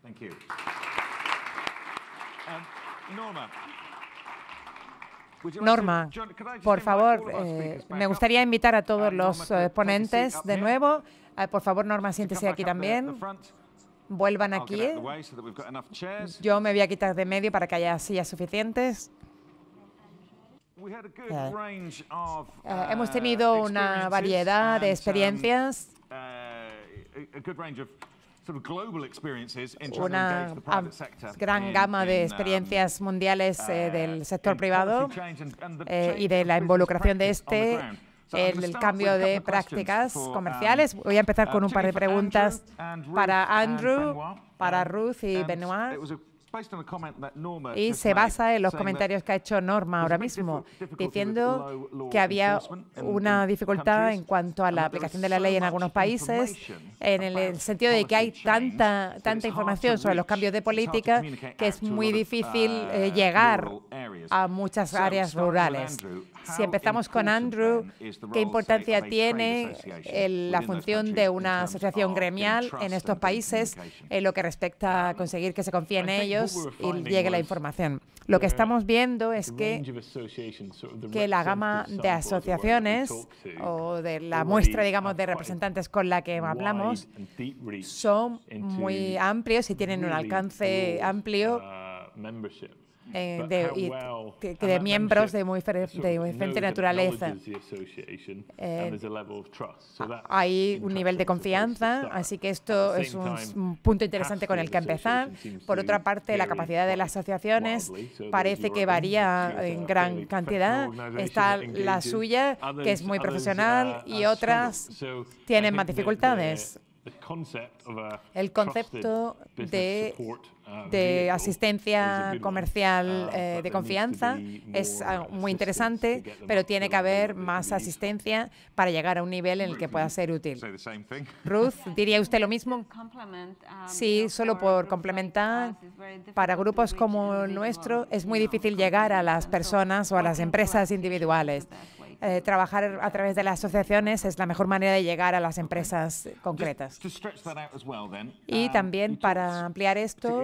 [SPEAKER 5] Thank you.
[SPEAKER 2] Norma, por favor, me gustaría invitar a todos los ponentes de nuevo. Por favor, Norma, siéntese aquí también. Vuelvan aquí. Yo me voy a quitar de medio para que haya sillas suficientes. Hemos tenido una variedad de experiencias, una gran gama de experiencias mundiales del sector privado y de la involucración de el cambio de prácticas comerciales. Voy a empezar con un par de preguntas para Andrew, para Ruth y Benoit. Y se basa en los comentarios que ha hecho Norma ahora mismo, diciendo que había una dificultad en cuanto a la aplicación de la ley en algunos países, en el sentido de que hay tanta información sobre los cambios de política que es muy difícil llegar a muchas áreas rurales. Si empezamos con Andrew, ¿qué importancia tiene la función de una asociación gremial en estos países en lo que respecta a conseguir que se confíe en ellos y llegue la información? Lo que estamos viendo es que la gama de asociaciones o de la muestra, digamos, de representantes con la que hablamos son muy amplios y tienen un alcance amplio de miembros de muy diferente naturaleza. Hay un nivel de confianza, así que esto es un punto interesante con el que empezar. Por otra parte, la capacidad de las asociaciones parece que varía en gran cantidad. Está la suya, que es muy profesional, y otras tienen más dificultades. El concepto de asistencia comercial de confianza es muy interesante, pero tiene que haber más asistencia para llegar a un nivel en el que pueda ser útil. Ruth, ¿diría usted lo mismo? Sí, solo por complementar, para grupos como el nuestro es muy difícil llegar a las personas o a las empresas individuales. Trabajar a través de las asociaciones es la mejor manera de llegar a las empresas concretas. Y también para ampliar esto,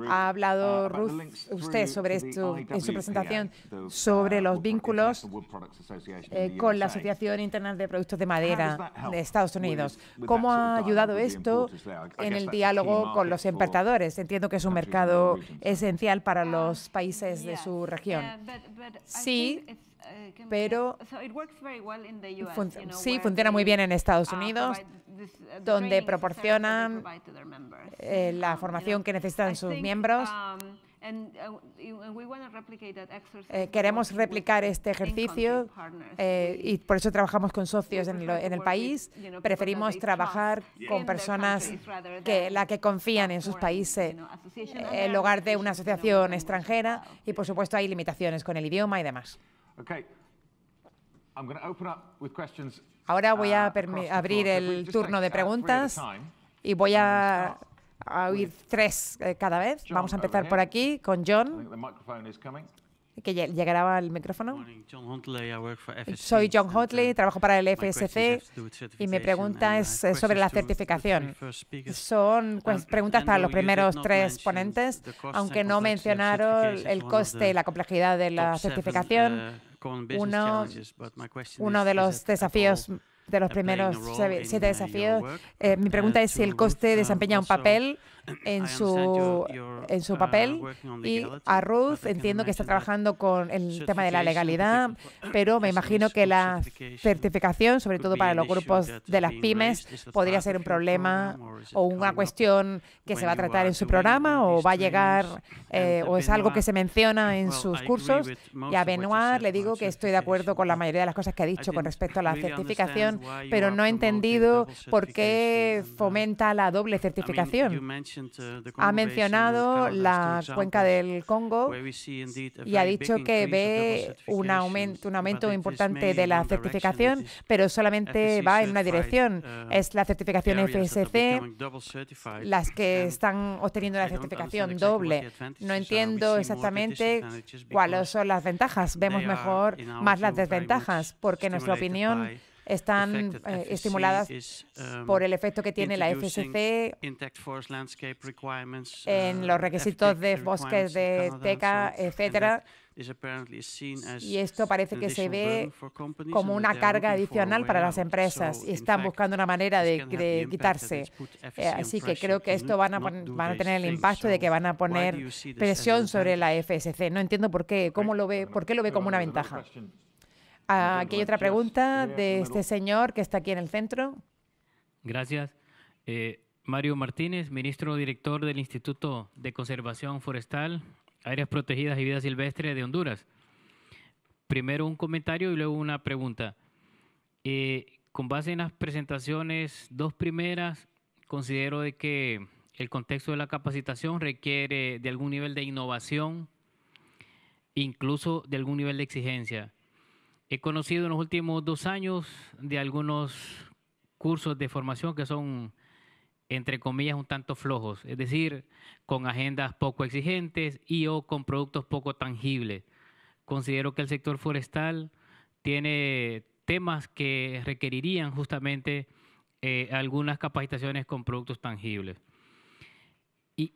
[SPEAKER 2] ha hablado Ruth, usted sobre esto en su presentación, sobre los vínculos con la Asociación Internacional de Productos de Madera de Estados Unidos. ¿Cómo ha ayudado esto en el diálogo con los importadores? Entiendo que es un mercado esencial para los países de su región. Sí, pero sí, funciona muy bien en Estados Unidos, donde proporcionan la formación que necesitan sus miembros. Queremos replicar este ejercicio y por eso trabajamos con socios en el país. Preferimos trabajar con personas que confían en sus países en lugar de una asociación extranjera, y por supuesto hay limitaciones con el idioma y demás. Ahora voy a abrir el turno de preguntas y voy a oír 3 cada vez. Vamos a empezar por aquí con John, que llegará el micrófono. Soy John Hotley, trabajo para el FSC y mi pregunta es sobre la certificación. Son preguntas para los primeros 3 ponentes, aunque no mencionaron el coste y la complejidad de la certificación. Uno de los desafíos, de los primeros 7 desafíos, mi pregunta es si el coste desempeña un papel en su papel. Y a Ruth, entiendo que está trabajando con el tema de la legalidad, pero me imagino que la certificación, sobre todo para los grupos de las pymes, podría ser un problema o una cuestión que se va a tratar en su programa, o va a llegar, o es algo que se menciona en sus cursos. Y a Benoit le digo que estoy de acuerdo con la mayoría de las cosas que ha dicho con respecto a la certificación, pero no he entendido por qué fomenta la doble certificación. ha mencionado la cuenca del Congo y ha dicho que ve un aumento importante de la certificación, pero solamente va en una dirección. Es la certificación FSC, las que están obteniendo la certificación doble. No entiendo exactamente cuáles son las ventajas. Vemos mejor más las desventajas, porque en nuestra opinión están estimuladas por el efecto que tiene la FSC en los requisitos de bosques de teca, etcétera. Y esto parece que se ve como una carga adicional para las empresas y están buscando una manera de quitarse. Así que creo que esto van a tener el impacto de que van a poner presión sobre la FSC. No entiendo por qué. ¿Cómo lo ve? ¿Por qué lo ve como una ventaja? Aquí hay otra pregunta de este señor que está aquí en el centro.
[SPEAKER 6] Gracias. Mario Martínez, ministro director del Instituto de Conservación Forestal, Áreas Protegidas y Vida Silvestre de Honduras. Primero un comentario y luego una pregunta. Con base en las presentaciones, dos primeras, considero de que el contexto de la capacitación requiere de algún nivel de innovación, incluso de algún nivel de exigencia. He conocido en los últimos 2 años de algunos cursos de formación que son, entre comillas, un tanto flojos, es decir, con agendas poco exigentes y o con productos poco tangibles. Considero que el sector forestal tiene temas que requerirían justamente algunas capacitaciones con productos tangibles. Y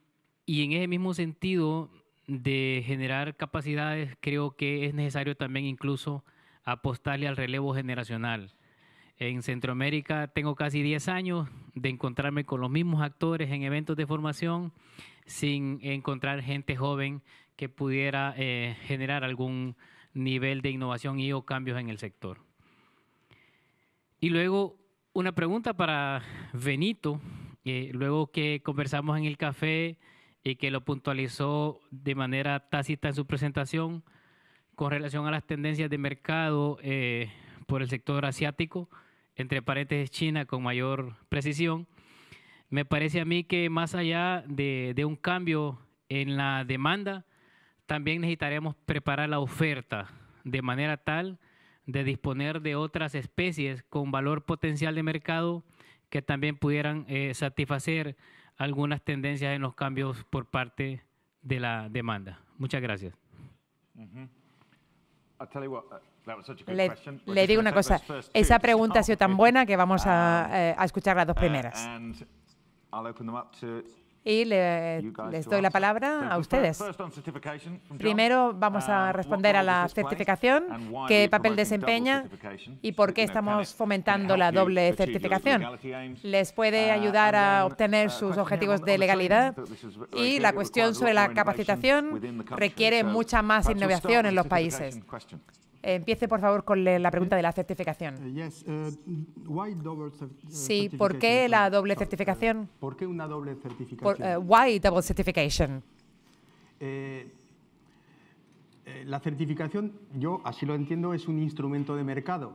[SPEAKER 6] en ese mismo sentido de generar capacidades, creo que es necesario también incluso apostarle al relevo generacional. En Centroamérica tengo casi 10 años de encontrarme con los mismos actores en eventos de formación sin encontrar gente joven que pudiera generar algún nivel de innovación y o cambios en el sector. Y luego una pregunta para Benito, luego que conversamos en el café y que lo puntualizó de manera tácita en su presentación, con relación a las tendencias de mercado por el sector asiático, entre paréntesis China con mayor precisión, me parece a mí que más allá de un cambio en la demanda, también necesitaremos preparar la oferta de manera tal de disponer de otras especies con valor potencial de mercado que también pudieran satisfacer algunas tendencias en los cambios por parte de la demanda. Muchas gracias.
[SPEAKER 2] Le digo una cosa, esa pregunta ha sido tan buena que vamos a escuchar las dos primeras. Y les doy la palabra a ustedes. Primero vamos a responder a la certificación, qué papel desempeña y por qué estamos fomentando la doble certificación. Les puede ayudar a obtener sus objetivos de legalidad y la cuestión sobre la capacitación requiere mucha más innovación en los países. Empiece, por favor, con la pregunta de la certificación. Sí, ¿por qué la doble certificación?
[SPEAKER 3] ¿Por qué una doble certificación?
[SPEAKER 2] Why double certification?
[SPEAKER 3] La certificación, yo así lo entiendo, es un instrumento de mercado.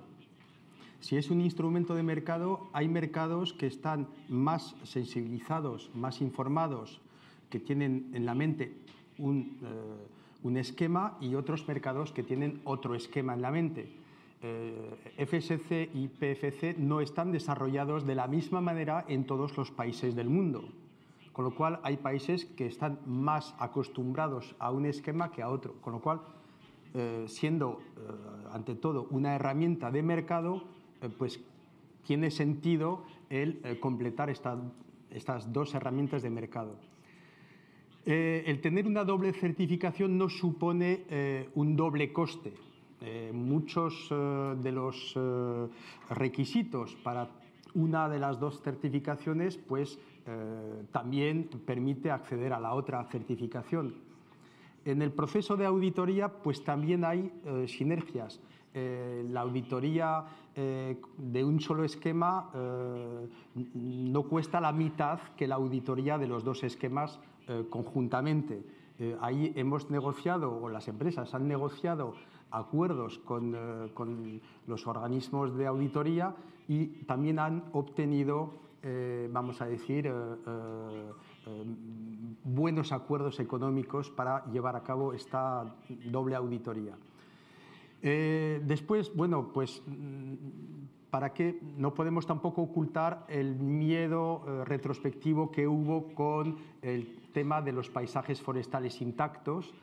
[SPEAKER 3] Si es un instrumento de mercado, hay mercados que están más sensibilizados, más informados, que tienen en la mente un esquema y otros mercados que tienen otro esquema en la mente. FSC y PFC no están desarrollados de la misma manera en todos los países del mundo, con lo cual hay países que están más acostumbrados a un esquema que a otro, con lo cual, siendo ante todo una herramienta de mercado, pues tiene sentido el completar estas dos herramientas de mercado. El tener una doble certificación no supone un doble coste. Muchos de los requisitos para una de las dos certificaciones pues, también permite acceder a la otra certificación. En el proceso de auditoría pues, también hay sinergias. La auditoría de un solo esquema no cuesta la mitad que la auditoría de los dos esquemas conjuntamente. Ahí hemos negociado, o las empresas han negociado acuerdos con los organismos de auditoría y también han obtenido, vamos a decir, buenos acuerdos económicos para llevar a cabo esta doble auditoría. Después, bueno, pues para qué no podemos tampoco ocultar el miedo retrospectivo que hubo con el tema de los paisajes forestales intactos.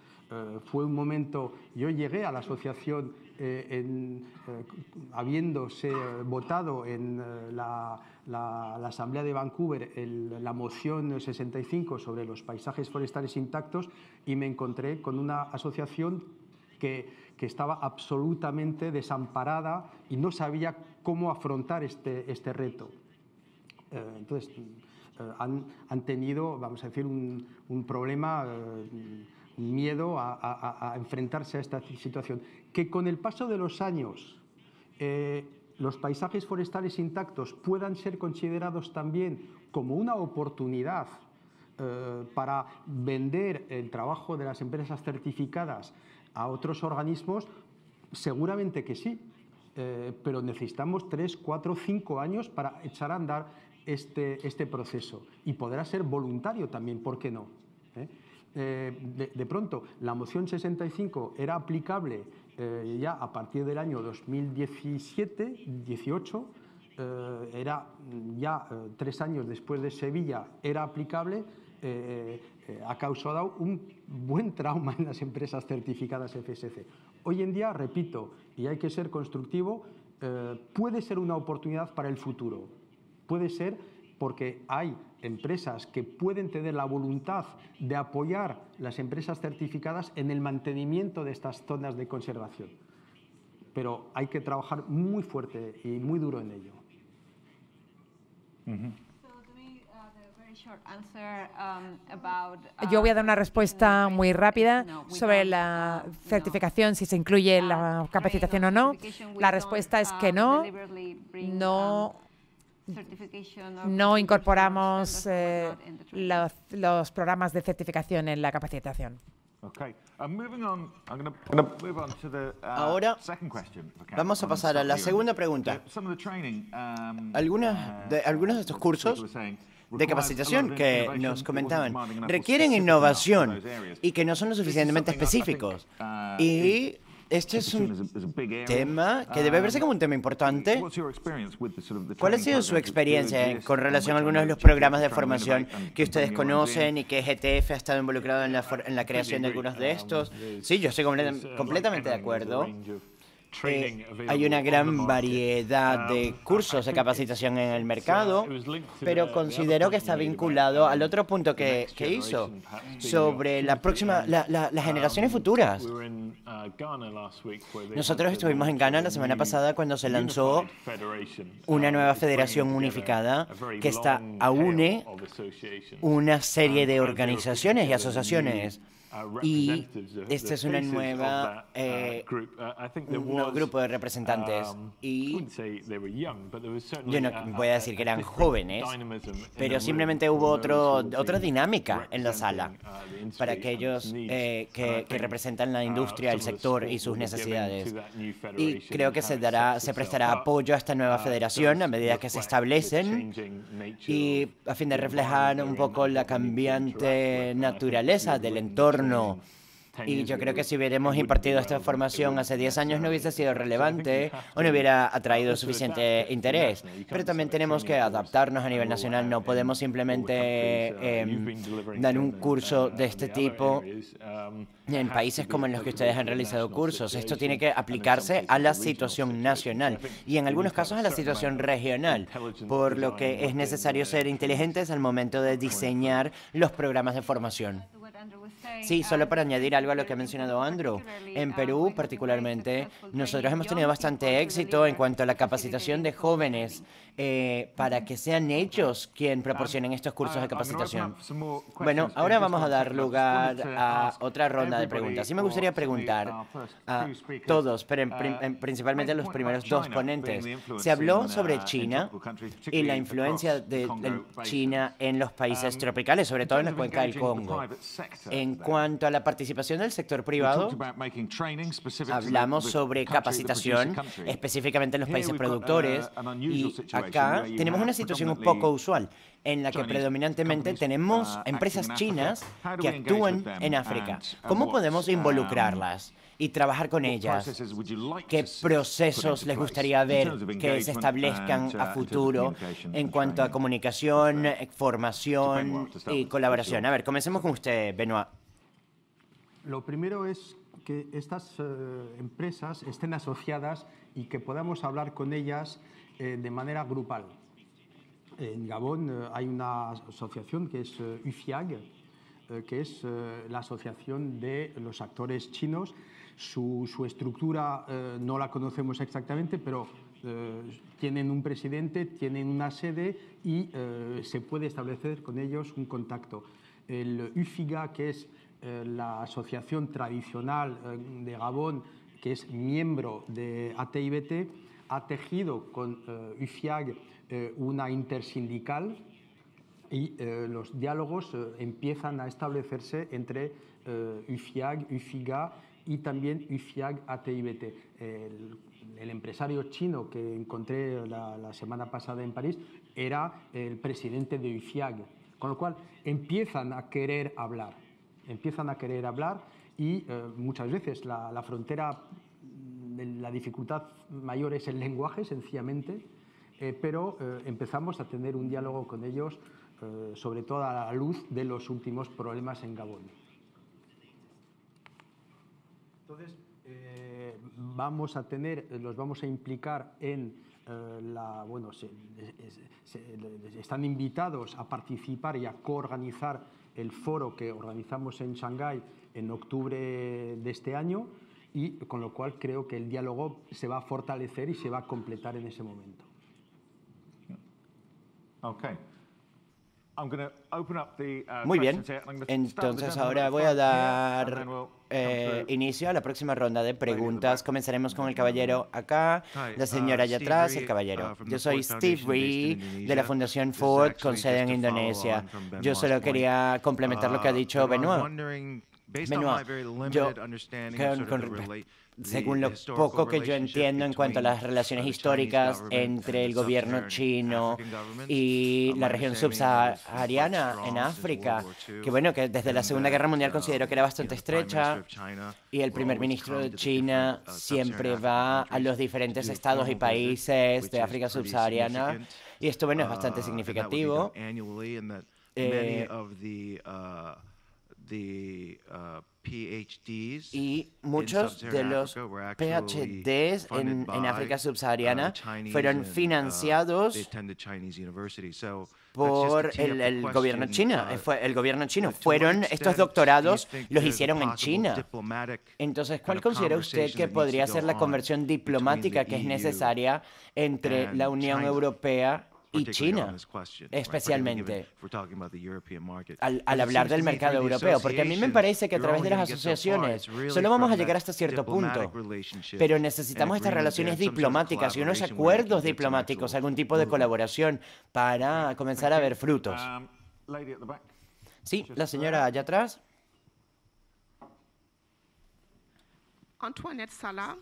[SPEAKER 3] Fue un momento, yo llegué a la asociación habiéndose votado en la Asamblea de Vancouver la moción 65 sobre los paisajes forestales intactos, y me encontré con una asociación que estaba absolutamente desamparada y no sabía cómo afrontar este reto. Entonces, han tenido, vamos a decir, un problema, un miedo a enfrentarse a esta situación. Que con el paso de los años los paisajes forestales intactos puedan ser considerados también como una oportunidad para vender el trabajo de las empresas certificadas a otros organismos, seguramente que sí, pero necesitamos 3, 4, 5 años para echar a andar este proceso, y podrá ser voluntario también, ¿por qué no? De pronto, la moción 65 era aplicable ya a partir del año 2017-18, era ya 3 años después de Sevilla, era aplicable. Ha causado un buen trauma en las empresas certificadas FSC. Hoy en día, repito, y hay que ser constructivo, puede ser una oportunidad para el futuro. Puede ser porque hay empresas que pueden tener la voluntad de apoyar las empresas certificadas en el mantenimiento de estas zonas de conservación. Pero hay que trabajar muy fuerte y muy duro en ello.
[SPEAKER 2] Yo voy a dar una respuesta muy rápida sobre la certificación, si se incluye la capacitación o no. La respuesta es que no. No incorporamos los programas de certificación en la capacitación.
[SPEAKER 1] Ahora vamos a pasar a la segunda pregunta. Algunos de estos cursos de capacitación que nos comentaban requieren innovación y que no son lo suficientemente específicos. Y este es un tema que debe verse como un tema importante. ¿Cuál ha sido su experiencia con relación a algunos de los programas de formación que ustedes conocen y que GTF ha estado involucrado en la creación de algunos de estos? Sí, yo estoy completamente de acuerdo. Hay una gran variedad de cursos de capacitación en el mercado, pero considero que está vinculado al otro punto que hizo sobre las generaciones futuras. Nosotros estuvimos en Ghana la semana pasada cuando se lanzó una nueva federación unificada que aúne una serie de organizaciones y asociaciones. Y este es un nuevo grupo de representantes. Y yo no voy a decir que eran jóvenes, pero simplemente hubo otra dinámica en la sala para aquellos que representan la industria, el sector y sus necesidades. Y creo que se prestará apoyo a esta nueva federación a medida que se establecen y a fin de reflejar un poco la cambiante naturaleza del entorno. Y yo creo que si hubiéramos impartido esta formación hace 10 años no hubiese sido relevante o no hubiera atraído suficiente interés. Pero también tenemos que adaptarnos a nivel nacional. No podemos simplemente dar un curso de este tipo en países como en los que ustedes han realizado cursos. Esto tiene que aplicarse a la situación nacional y en algunos casos a la situación regional, por lo que es necesario ser inteligentes al momento de diseñar los programas de formación. Sí, solo para añadir algo a lo que ha mencionado Andrew. En Perú, particularmente, nosotros hemos tenido bastante éxito en cuanto a la capacitación de jóvenes para que sean ellos quienes proporcionen estos cursos de capacitación. Bueno, ahora vamos a dar lugar a otra ronda de preguntas. Sí me gustaría preguntar a todos, pero principalmente a los primeros dos ponentes. Se habló sobre China y la influencia de China en los países tropicales, sobre todo en la cuenca del Congo. En cuanto a la participación del sector privado, hablamos sobre capacitación, específicamente en los países productores, y acá tenemos una situación un poco usual, en la que predominantemente tenemos empresas chinas que actúan en África. ¿Cómo podemos involucrarlas y trabajar con ellas? ¿Qué procesos les gustaría ver que se establezcan a futuro en cuanto a comunicación, formación y colaboración? A ver, comencemos con usted, Benoit.
[SPEAKER 3] Lo primero es que estas empresas estén asociadas y que podamos hablar con ellas de manera grupal. En Gabón hay una asociación que es UFIAG, que es la asociación de los actores chinos. Su estructura no la conocemos exactamente, pero tienen un presidente, tienen una sede y se puede establecer con ellos un contacto. El UFIGA, que es la asociación tradicional de Gabón, que es miembro de ATIBT, ha tejido con UFIAG una intersindical y los diálogos empiezan a establecerse entre UFIAG, UFIGA y también UFIAG-ATIBT. El empresario chino que encontré la semana pasada en París era el presidente de UFIAG, con lo cual empiezan a querer hablar y muchas veces la frontera, la dificultad mayor es el lenguaje, sencillamente, pero empezamos a tener un diálogo con ellos, sobre todo a la luz de los últimos problemas en Gabón. Entonces, los vamos a implicar en están invitados a participar y a coorganizar el foro que organizamos en Shanghái en octubre de este año, y con lo cual creo que el diálogo se va a fortalecer y se va a completar en ese momento.
[SPEAKER 5] Okay.
[SPEAKER 1] Muy bien, entonces ahora voy a dar inicio a la próxima ronda de preguntas. Comenzaremos con el caballero acá, la señora allá atrás y el caballero. Yo soy Steve Ree de la Fundación Ford con sede en Indonesia. Yo solo quería complementar lo que ha dicho Benoit. Según lo poco que yo entiendo en cuanto a las relaciones históricas entre el gobierno chino y la región subsahariana en África, que desde la Segunda Guerra Mundial considero que era bastante estrecha, y el primer ministro de China siempre va a los diferentes estados y países de África subsahariana, y esto, es bastante significativo. Y muchos de los PhDs en África subsahariana fueron financiados por el gobierno chino. El gobierno chino. Estos doctorados los hicieron en China. Entonces, ¿cuál considera usted que podría ser la conversión diplomática que es necesaria entre la Unión Europea y China, especialmente al hablar del mercado europeo? Porque a mí me parece que a través de las asociaciones solo vamos a llegar hasta cierto punto, pero necesitamos estas relaciones diplomáticas y unos acuerdos diplomáticos, algún tipo de colaboración para comenzar a ver frutos. Sí, la señora allá atrás.
[SPEAKER 7] Antoinette
[SPEAKER 1] Salah,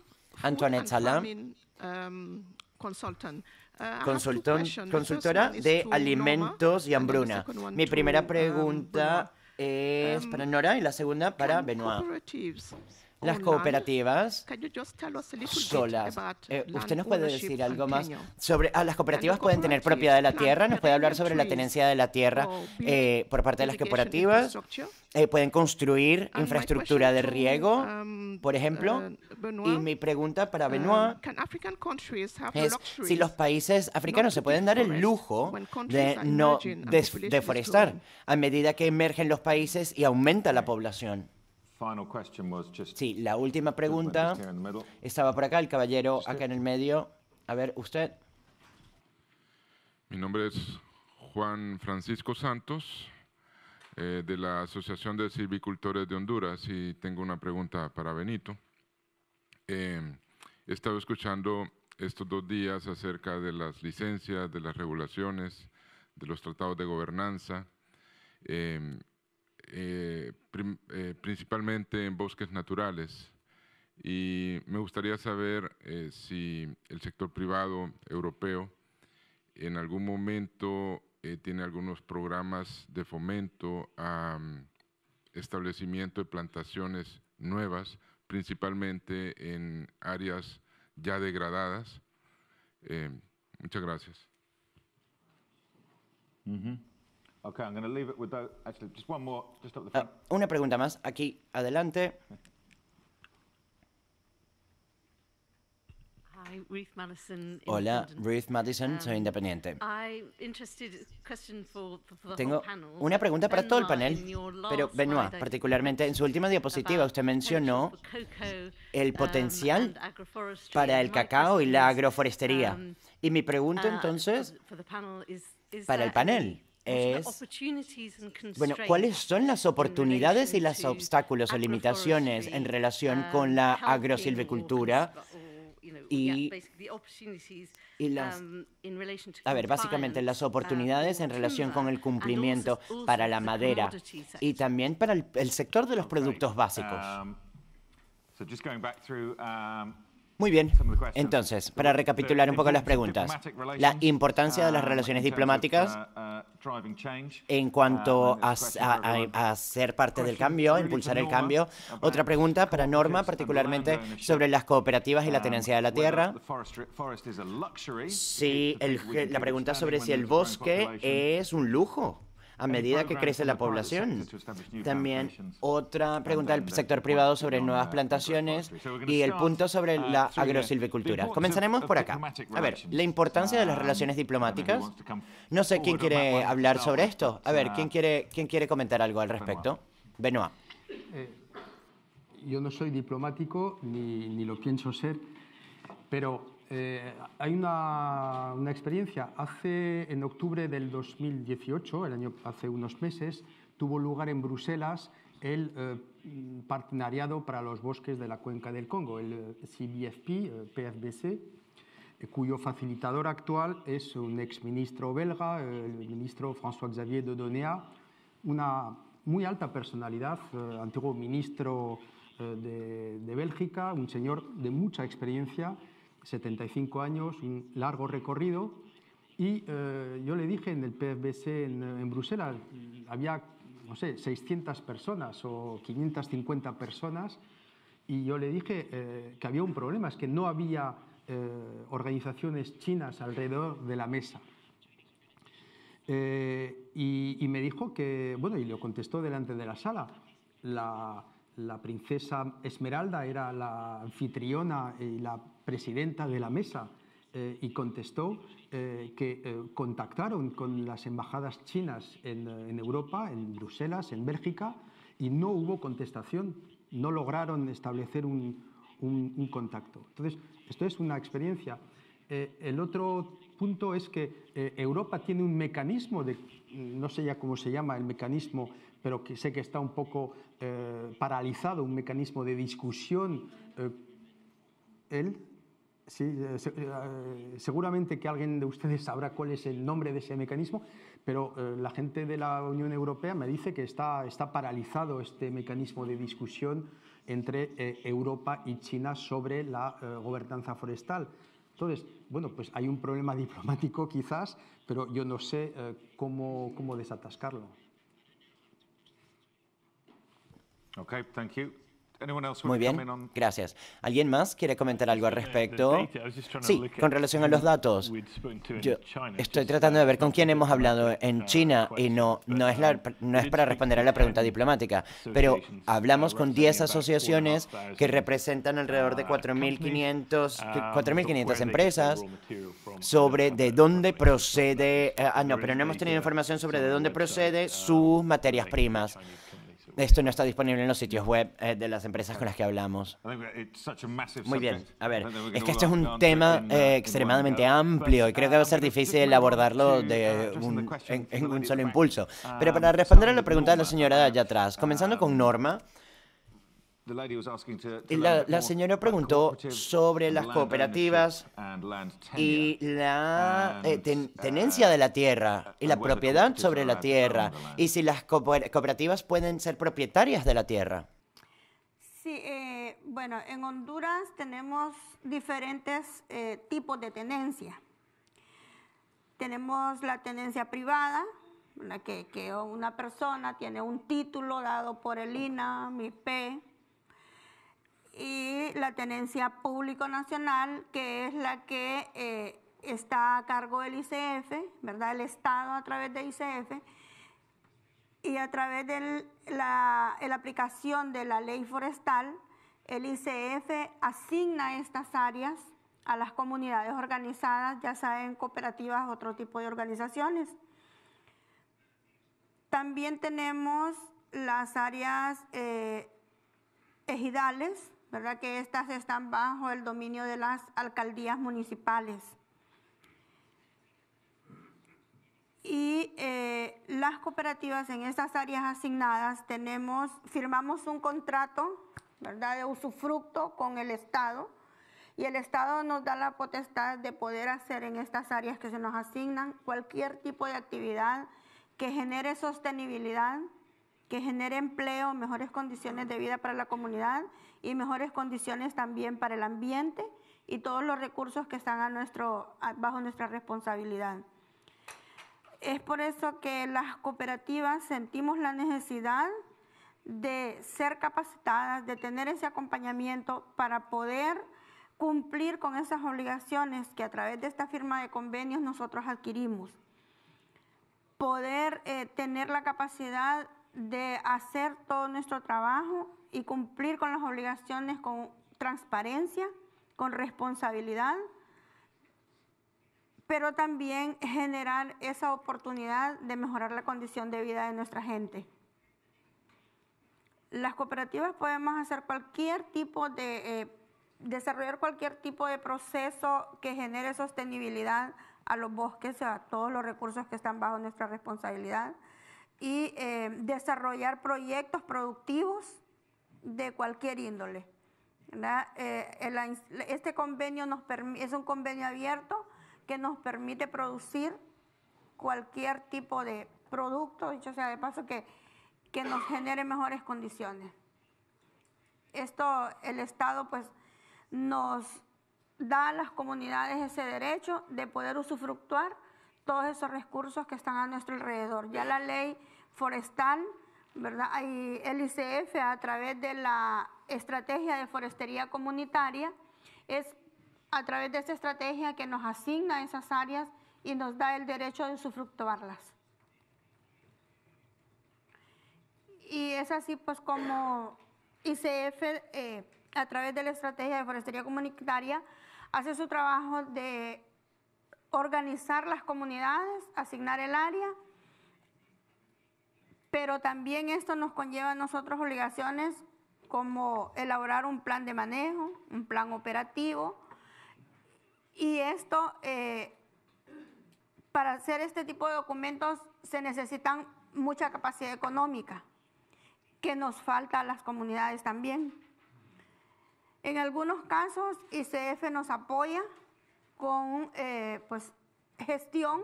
[SPEAKER 1] consultora de alimentos y hambruna. Mi primera pregunta es para Nora y la segunda para Benoit. Las cooperativas solas. ¿Usted nos puede decir algo más sobre las cooperativas? ¿Pueden tener propiedad de la tierra? ¿Nos puede hablar sobre la tenencia de la tierra por parte de las cooperativas? ¿Pueden construir infraestructura de riego, por ejemplo? Y mi pregunta para Benoit es si los países africanos se pueden dar el lujo de no deforestar a medida que emergen los países y aumenta la población. Sí, la última pregunta estaba por acá, el caballero acá en el medio. A ver, usted.
[SPEAKER 8] Mi nombre es Juan Francisco Santos, de la Asociación de Silvicultores de Honduras, y tengo una pregunta para Benito. He estado escuchando estos 2 días acerca de las licencias, de las regulaciones, de los tratados de gobernanza, principalmente en bosques naturales, y me gustaría saber si el sector privado europeo en algún momento tiene algunos programas de fomento a establecimiento de plantaciones nuevas, principalmente en áreas ya degradadas. Muchas gracias.
[SPEAKER 5] Okay, I'm going to leave it with that. Actually, just one more, just up the front.
[SPEAKER 1] Una pregunta más, aquí adelante.
[SPEAKER 7] Hi, Ruth Madison.
[SPEAKER 1] Hola,
[SPEAKER 7] Independent.
[SPEAKER 1] Ruth Madison, soy independiente.
[SPEAKER 7] Question for the
[SPEAKER 1] Tengo
[SPEAKER 7] whole panel.
[SPEAKER 1] una pregunta para todo el
[SPEAKER 7] Benoit,
[SPEAKER 1] panel,
[SPEAKER 7] in your last
[SPEAKER 1] pero Benoit,
[SPEAKER 7] slide,
[SPEAKER 1] particularmente en su última diapositiva, usted mencionó el potencial para el cacao y la agroforestería. Y mi pregunta entonces para el panel es, bueno, ¿cuáles son las oportunidades y los obstáculos o limitaciones en relación con la agrosilvicultura y las, básicamente las oportunidades en relación con el cumplimiento para la madera y también para el sector de los productos básicos?
[SPEAKER 5] So just going back through,
[SPEAKER 1] Muy bien, entonces, para recapitular un poco las preguntas, la importancia de las relaciones diplomáticas en cuanto a ser parte del cambio, a impulsar el cambio. Otra pregunta para Norma, particularmente sobre las cooperativas y la tenencia de la tierra. Sí, la pregunta sobre si el bosque es un lujo a medida que crece la población. También otra pregunta del sector privado sobre nuevas plantaciones y el punto sobre la agrosilvicultura. Comenzaremos por acá. A ver, la importancia de las relaciones diplomáticas. No sé quién quiere hablar sobre esto. A ver, ¿quién quiere comentar algo al respecto? Benoit.
[SPEAKER 3] Yo no soy diplomático ni lo pienso ser, pero hay una experiencia. En octubre del 2018, hace unos meses, tuvo lugar en Bruselas el partenariado para los bosques de la cuenca del Congo, el CBFP, PFBC, cuyo facilitador actual es un exministro belga, el ministro François-Xavier Dodonea, una muy alta personalidad, antiguo ministro de Bélgica, un señor de mucha experiencia, 75 años, un largo recorrido. Y yo le dije en el PFBC en Bruselas, había, no sé, 600 personas o 550 personas, y yo le dije que había un problema, es que no había organizaciones chinas alrededor de la mesa. Y me dijo que, bueno, y lo contestó delante de la sala, la princesa Esmeralda era la anfitriona y la presidenta de la mesa, y contestó que contactaron con las embajadas chinas en Europa, en Bruselas, en Bélgica, y no hubo contestación, no lograron establecer un contacto. Entonces, esto es una experiencia. El otro punto es que Europa tiene un mecanismo, no sé ya cómo se llama el mecanismo, pero que sé que está un poco paralizado, un mecanismo de discusión. Seguramente que alguien de ustedes sabrá cuál es el nombre de ese mecanismo, pero la gente de la Unión Europea me dice que está paralizado este mecanismo de discusión entre Europa y China sobre la gobernanza forestal. Entonces, bueno, pues hay un problema diplomático quizás, pero yo no sé cómo desatascarlo.
[SPEAKER 5] Okay, thank you.
[SPEAKER 1] Muy bien, gracias. ¿Alguien más quiere comentar algo al respecto? Sí, con relación a los datos. Yo estoy tratando de ver con quién hemos hablado en China y no es para responder a la pregunta diplomática, pero hablamos con 10 asociaciones que representan alrededor de 4.500 empresas sobre de dónde procede, pero no hemos tenido información sobre de dónde procede sus materias primas. Esto no está disponible en los sitios web de las empresas con las que hablamos. Muy bien, a ver, es que este es un tema extremadamente amplio y creo que va a ser difícil abordarlo en un solo impulso. Pero para responder a la pregunta de la señora de allá atrás, comenzando con Norma, la señora preguntó sobre las cooperativas y la tenencia de la tierra y la propiedad sobre la tierra y si las cooperativas pueden ser propietarias de la tierra.
[SPEAKER 4] Sí, bueno, en Honduras tenemos diferentes tipos de tenencia. Tenemos la tenencia privada, que una persona tiene un título dado por el INAH, MIPE, y la tenencia público-nacional, que es la que está a cargo del ICF, ¿verdad? El Estado a través del ICF, y a través de la aplicación de la ley forestal, el ICF asigna estas áreas a las comunidades organizadas, ya sean cooperativas o otro tipo de organizaciones. También tenemos las áreas ejidales, ¿verdad? Que estas están bajo el dominio de las alcaldías municipales. Y las cooperativas en estas áreas asignadas firmamos un contrato, ¿verdad?, de usufructo con el Estado, y el Estado nos da la potestad de poder hacer en estas áreas que se nos asignan cualquier tipo de actividad que genere sostenibilidad, que genere empleo, mejores condiciones de vida para la comunidad y mejores condiciones también para el ambiente y todos los recursos que están bajo nuestra responsabilidad. Es por eso que las cooperativas sentimos la necesidad de ser capacitadas, de tener ese acompañamiento para poder cumplir con esas obligaciones que a través de esta firma de convenios nosotros adquirimos. Poder tener la capacidad de hacer todo nuestro trabajo y cumplir con las obligaciones con transparencia, con responsabilidad, pero también generar esa oportunidad de mejorar la condición de vida de nuestra gente. Las cooperativas podemos hacer desarrollar cualquier tipo de proceso que genere sostenibilidad a los bosques, a todos los recursos que están bajo nuestra responsabilidad, y desarrollar proyectos productivos de cualquier índole, ¿verdad? Este convenio es un convenio abierto que nos permite producir cualquier tipo de producto, dicho sea de paso, que nos genere mejores condiciones. El Estado pues nos da a las comunidades ese derecho de poder usufructuar todos esos recursos que están a nuestro alrededor. Ya la ley forestal, ¿verdad? Y el ICF, a través de la estrategia de forestería comunitaria, es a través de esta estrategia que nos asigna esas áreas y nos da el derecho de usufructuarlas. Y es así pues como ICF, a través de la estrategia de forestería comunitaria, hace su trabajo de organizar las comunidades, asignar el área, pero también esto nos conlleva a nosotros obligaciones como elaborar un plan de manejo, un plan operativo, y esto, para hacer este tipo de documentos se necesitan mucha capacidad económica, que nos falta a las comunidades también. En algunos casos, ICF nos apoya con pues, gestión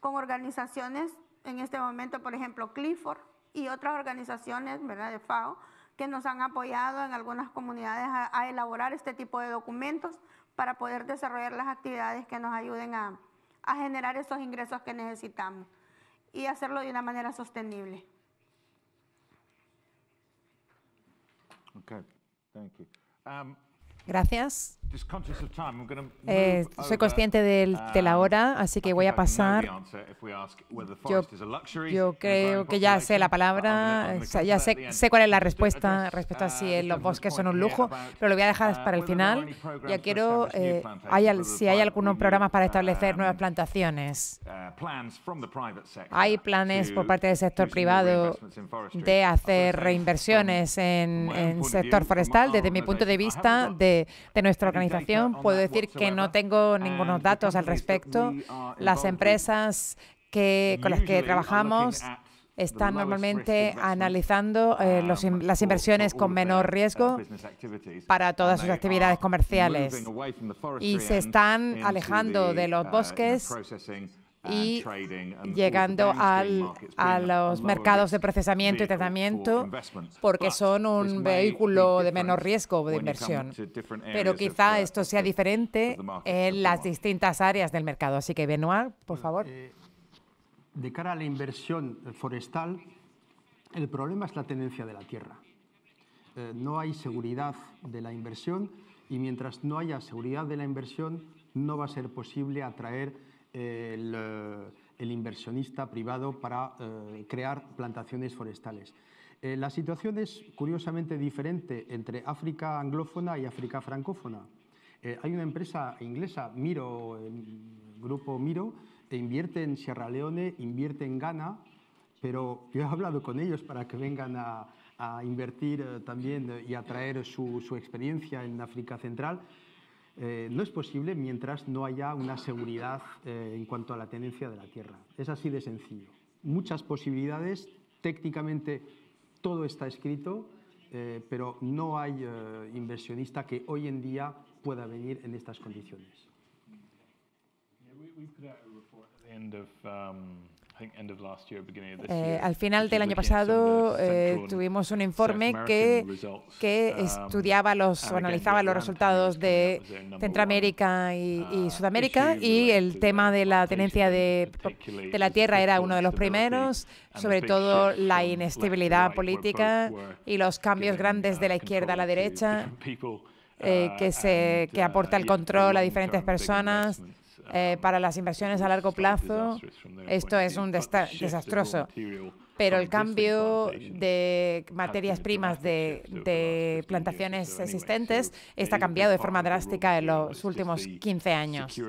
[SPEAKER 4] con organizaciones, en este momento, por ejemplo, Clifford y otras organizaciones, ¿verdad?, de FAO, que nos han apoyado en algunas comunidades a elaborar este tipo de documentos para poder desarrollar las actividades que nos ayuden a generar esos ingresos que necesitamos y hacerlo de una manera sostenible.
[SPEAKER 5] Okay, thank you.
[SPEAKER 2] Gracias. Soy consciente de la hora, así que voy a pasar. Yo creo que ya sé la palabra, ya sé cuál es la respuesta respecto a si los bosques son un lujo, pero lo voy a dejar para el final. Ya quiero, si hay algunos programas para establecer nuevas plantaciones. Hay planes por parte del sector privado de hacer reinversiones en sector forestal. Desde mi punto de vista de nuestra organización, puedo decir que no tengo ningunos datos al respecto. Las empresas con las que trabajamos están normalmente analizando las inversiones con menor riesgo para todas sus actividades comerciales y se están alejando de los bosques y llegando a los mercados de procesamiento y tratamiento, porque son un vehículo de menor riesgo de inversión. Pero quizá esto sea diferente en las distintas áreas del mercado. Así que, Benoit, por favor.
[SPEAKER 3] De cara a la inversión forestal, el problema es la tenencia de la tierra. No hay seguridad de la inversión y mientras no haya seguridad de la inversión no va a ser posible atraer el inversionista privado para crear plantaciones forestales. La situación es curiosamente diferente entre África anglófona y África francófona. Hay una empresa inglesa, Miro, el grupo Miro, que invierte en Sierra Leone, invierte en Ghana, pero yo he hablado con ellos para que vengan a invertir también y a traer su experiencia en África Central. No es posible mientras no haya una seguridad en cuanto a la tenencia de la tierra. Es así de sencillo. Muchas posibilidades, técnicamente todo está escrito, pero no hay inversionista que hoy en día pueda venir en estas condiciones.
[SPEAKER 2] Al final del año pasado tuvimos un informe que estudiaba o analizaba los resultados de Centroamérica y Sudamérica, y el tema de la tenencia de la tierra era uno de los primeros, sobre todo la inestabilidad política y los cambios grandes de la izquierda a la derecha, que aporta el control a diferentes personas. Para las inversiones a largo plazo, esto es un desastroso. Pero el cambio de materias primas de plantaciones existentes está cambiado de forma drástica en los últimos 15 años.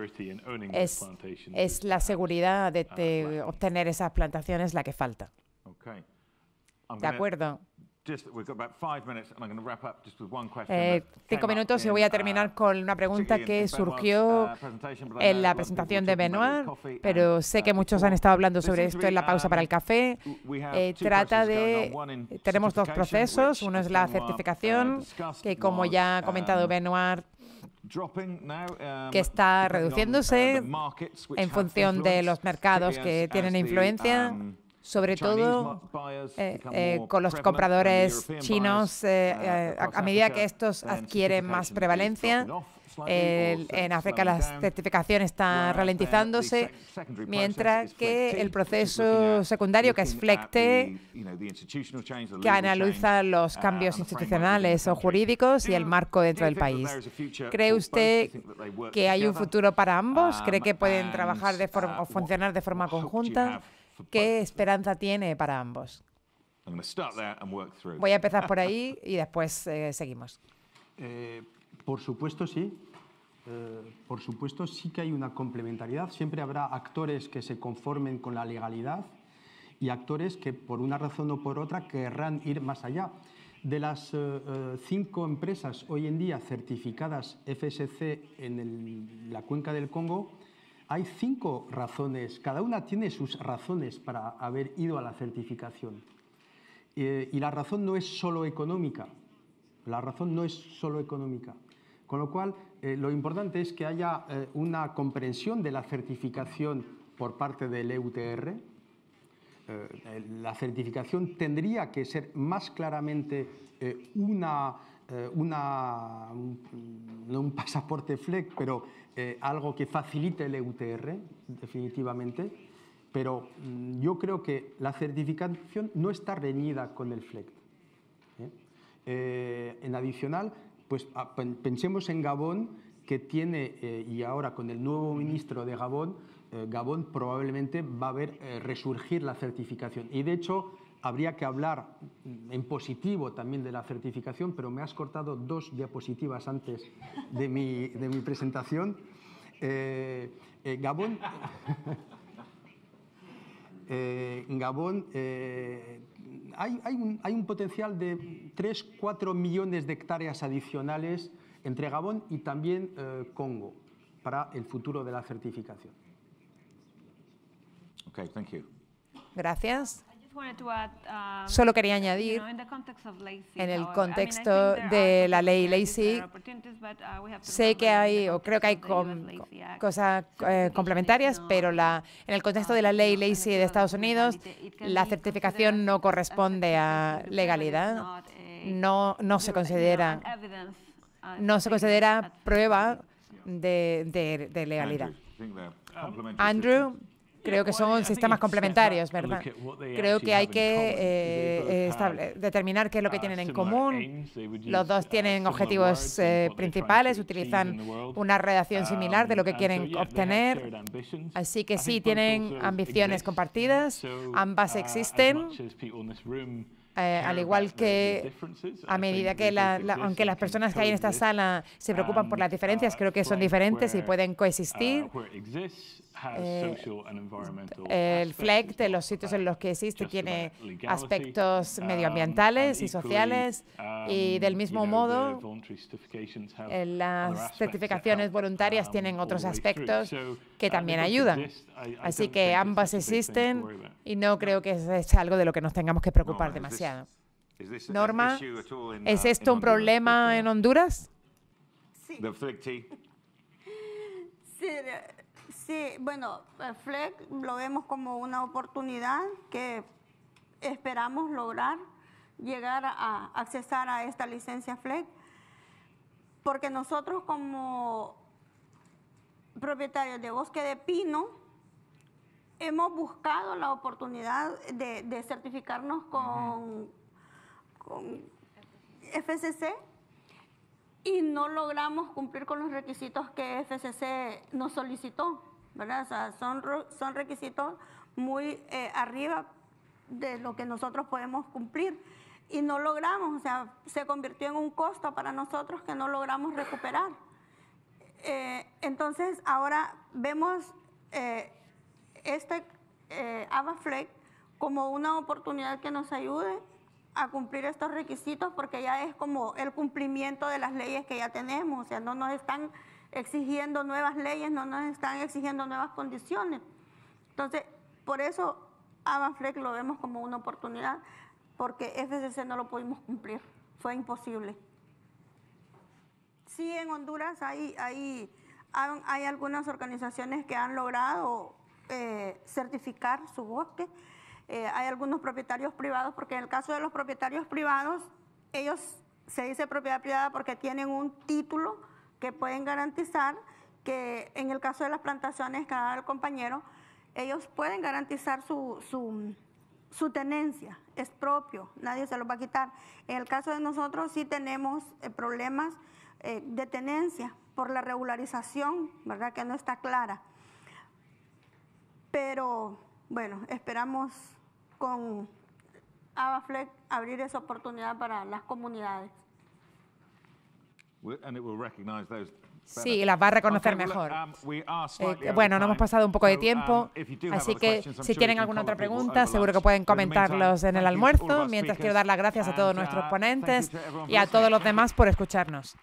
[SPEAKER 2] Es la seguridad de obtener esas plantaciones la que falta. De acuerdo. 5 minutos y voy a terminar con una pregunta que surgió en la presentación de Benoit, pero sé que muchos han estado hablando sobre esto en la pausa para el café. Tenemos dos procesos. Uno es la certificación, que como ya ha comentado Benoit, que está reduciéndose en función de los mercados que tienen influencia, sobre todo con los compradores chinos, a medida que estos adquieren más prevalencia. En África la certificación está ralentizándose, mientras que el proceso secundario, que es FLEGT, que analiza los cambios institucionales o jurídicos y el marco dentro del país. ¿Cree usted que hay un futuro para ambos? ¿Cree que pueden trabajar o funcionar de forma conjunta? ¿Qué esperanza tiene para ambos? Voy a empezar por ahí y después seguimos.
[SPEAKER 3] Por supuesto, sí. Por supuesto, sí que hay una complementariedad. Siempre habrá actores que se conformen con la legalidad y actores que, por una razón o por otra, querrán ir más allá. De las 5 empresas hoy en día certificadas FSC en la cuenca del Congo, hay 5 razones, cada una tiene sus razones para haber ido a la certificación. Y la razón no es solo económica, Con lo cual, lo importante es que haya una comprensión de la certificación por parte del EUTR. La certificación tendría que ser más claramente no un pasaporte FLEGT, pero algo que facilite el EUTR, definitivamente. Pero yo creo que la certificación no está reñida con el FLEGT. En adicional, pues pensemos en Gabón, que tiene, y ahora con el nuevo ministro de Gabón, Gabón probablemente va a ver resurgir la certificación. Y de hecho, habría que hablar en positivo también de la certificación, pero me has cortado 2 diapositivas antes de mi presentación. Gabón, hay un potencial de 3-4 millones de hectáreas adicionales entre Gabón y también Congo para el futuro de la certificación.
[SPEAKER 5] Okay, thank you.
[SPEAKER 2] Gracias. Solo quería añadir, en el contexto de la ley Lacey, Sé que hay, o creo que hay cosas complementarias, pero en el contexto de la ley Lacey de Estados Unidos, la certificación no corresponde a legalidad. No se considera prueba de legalidad. Andrew, creo que son sistemas complementarios, ¿verdad? Creo que hay que determinar qué es lo que tienen en común. Los dos tienen objetivos principales, utilizan una redacción similar de lo que quieren obtener. Así que sí, tienen ambiciones compartidas. Ambas existen. Al igual que a medida que, aunque las personas que hay en esta sala se preocupan por las diferencias, creo que son diferentes y pueden coexistir. El FLEGT de los sitios en los que existe tiene aspectos medioambientales y sociales, y del mismo modo las certificaciones voluntarias tienen otros aspectos que también ayudan. Así que ambas existen y no creo que es algo de lo que nos tengamos que preocupar demasiado. Norma, ¿es esto un problema en Honduras?
[SPEAKER 4] Sí. Sí, bueno, FLEGT lo vemos como una oportunidad que esperamos lograr llegar a accesar a esta licencia FLEGT, porque nosotros como propietarios de bosque de pino hemos buscado la oportunidad de certificarnos con FCC y no logramos cumplir con los requisitos que FCC nos solicitó, ¿verdad? O sea, son requisitos muy arriba de lo que nosotros podemos cumplir y no logramos, o sea, se convirtió en un costo para nosotros que no logramos recuperar. Entonces, ahora vemos ABA FLEGT como una oportunidad que nos ayude a cumplir estos requisitos, porque ya es como el cumplimiento de las leyes que ya tenemos, o sea, no nos están exigiendo nuevas leyes, no nos están exigiendo nuevas condiciones. Entonces, por eso ABA FLEGT lo vemos como una oportunidad, porque FCC no lo pudimos cumplir, fue imposible. Sí, en Honduras hay algunas organizaciones que han logrado certificar su bosque. Hay algunos propietarios privados, porque en el caso de los propietarios privados, ellos se dice propiedad privada porque tienen un título que pueden garantizar que en el caso de las plantaciones que haga el compañero, ellos pueden garantizar su tenencia, es propio, nadie se lo va a quitar. En el caso de nosotros sí tenemos problemas de tenencia por la regularización, ¿verdad? Que no está clara. Pero bueno, esperamos con ABA FLEGT abrir esa oportunidad para las comunidades.
[SPEAKER 2] Sí, las va a reconocer mejor. Bueno, nos hemos pasado un poco de tiempo, así que si tienen alguna otra pregunta, seguro que pueden comentarlos en el almuerzo, mientras quiero dar las gracias a todos nuestros ponentes y a todos los demás por escucharnos.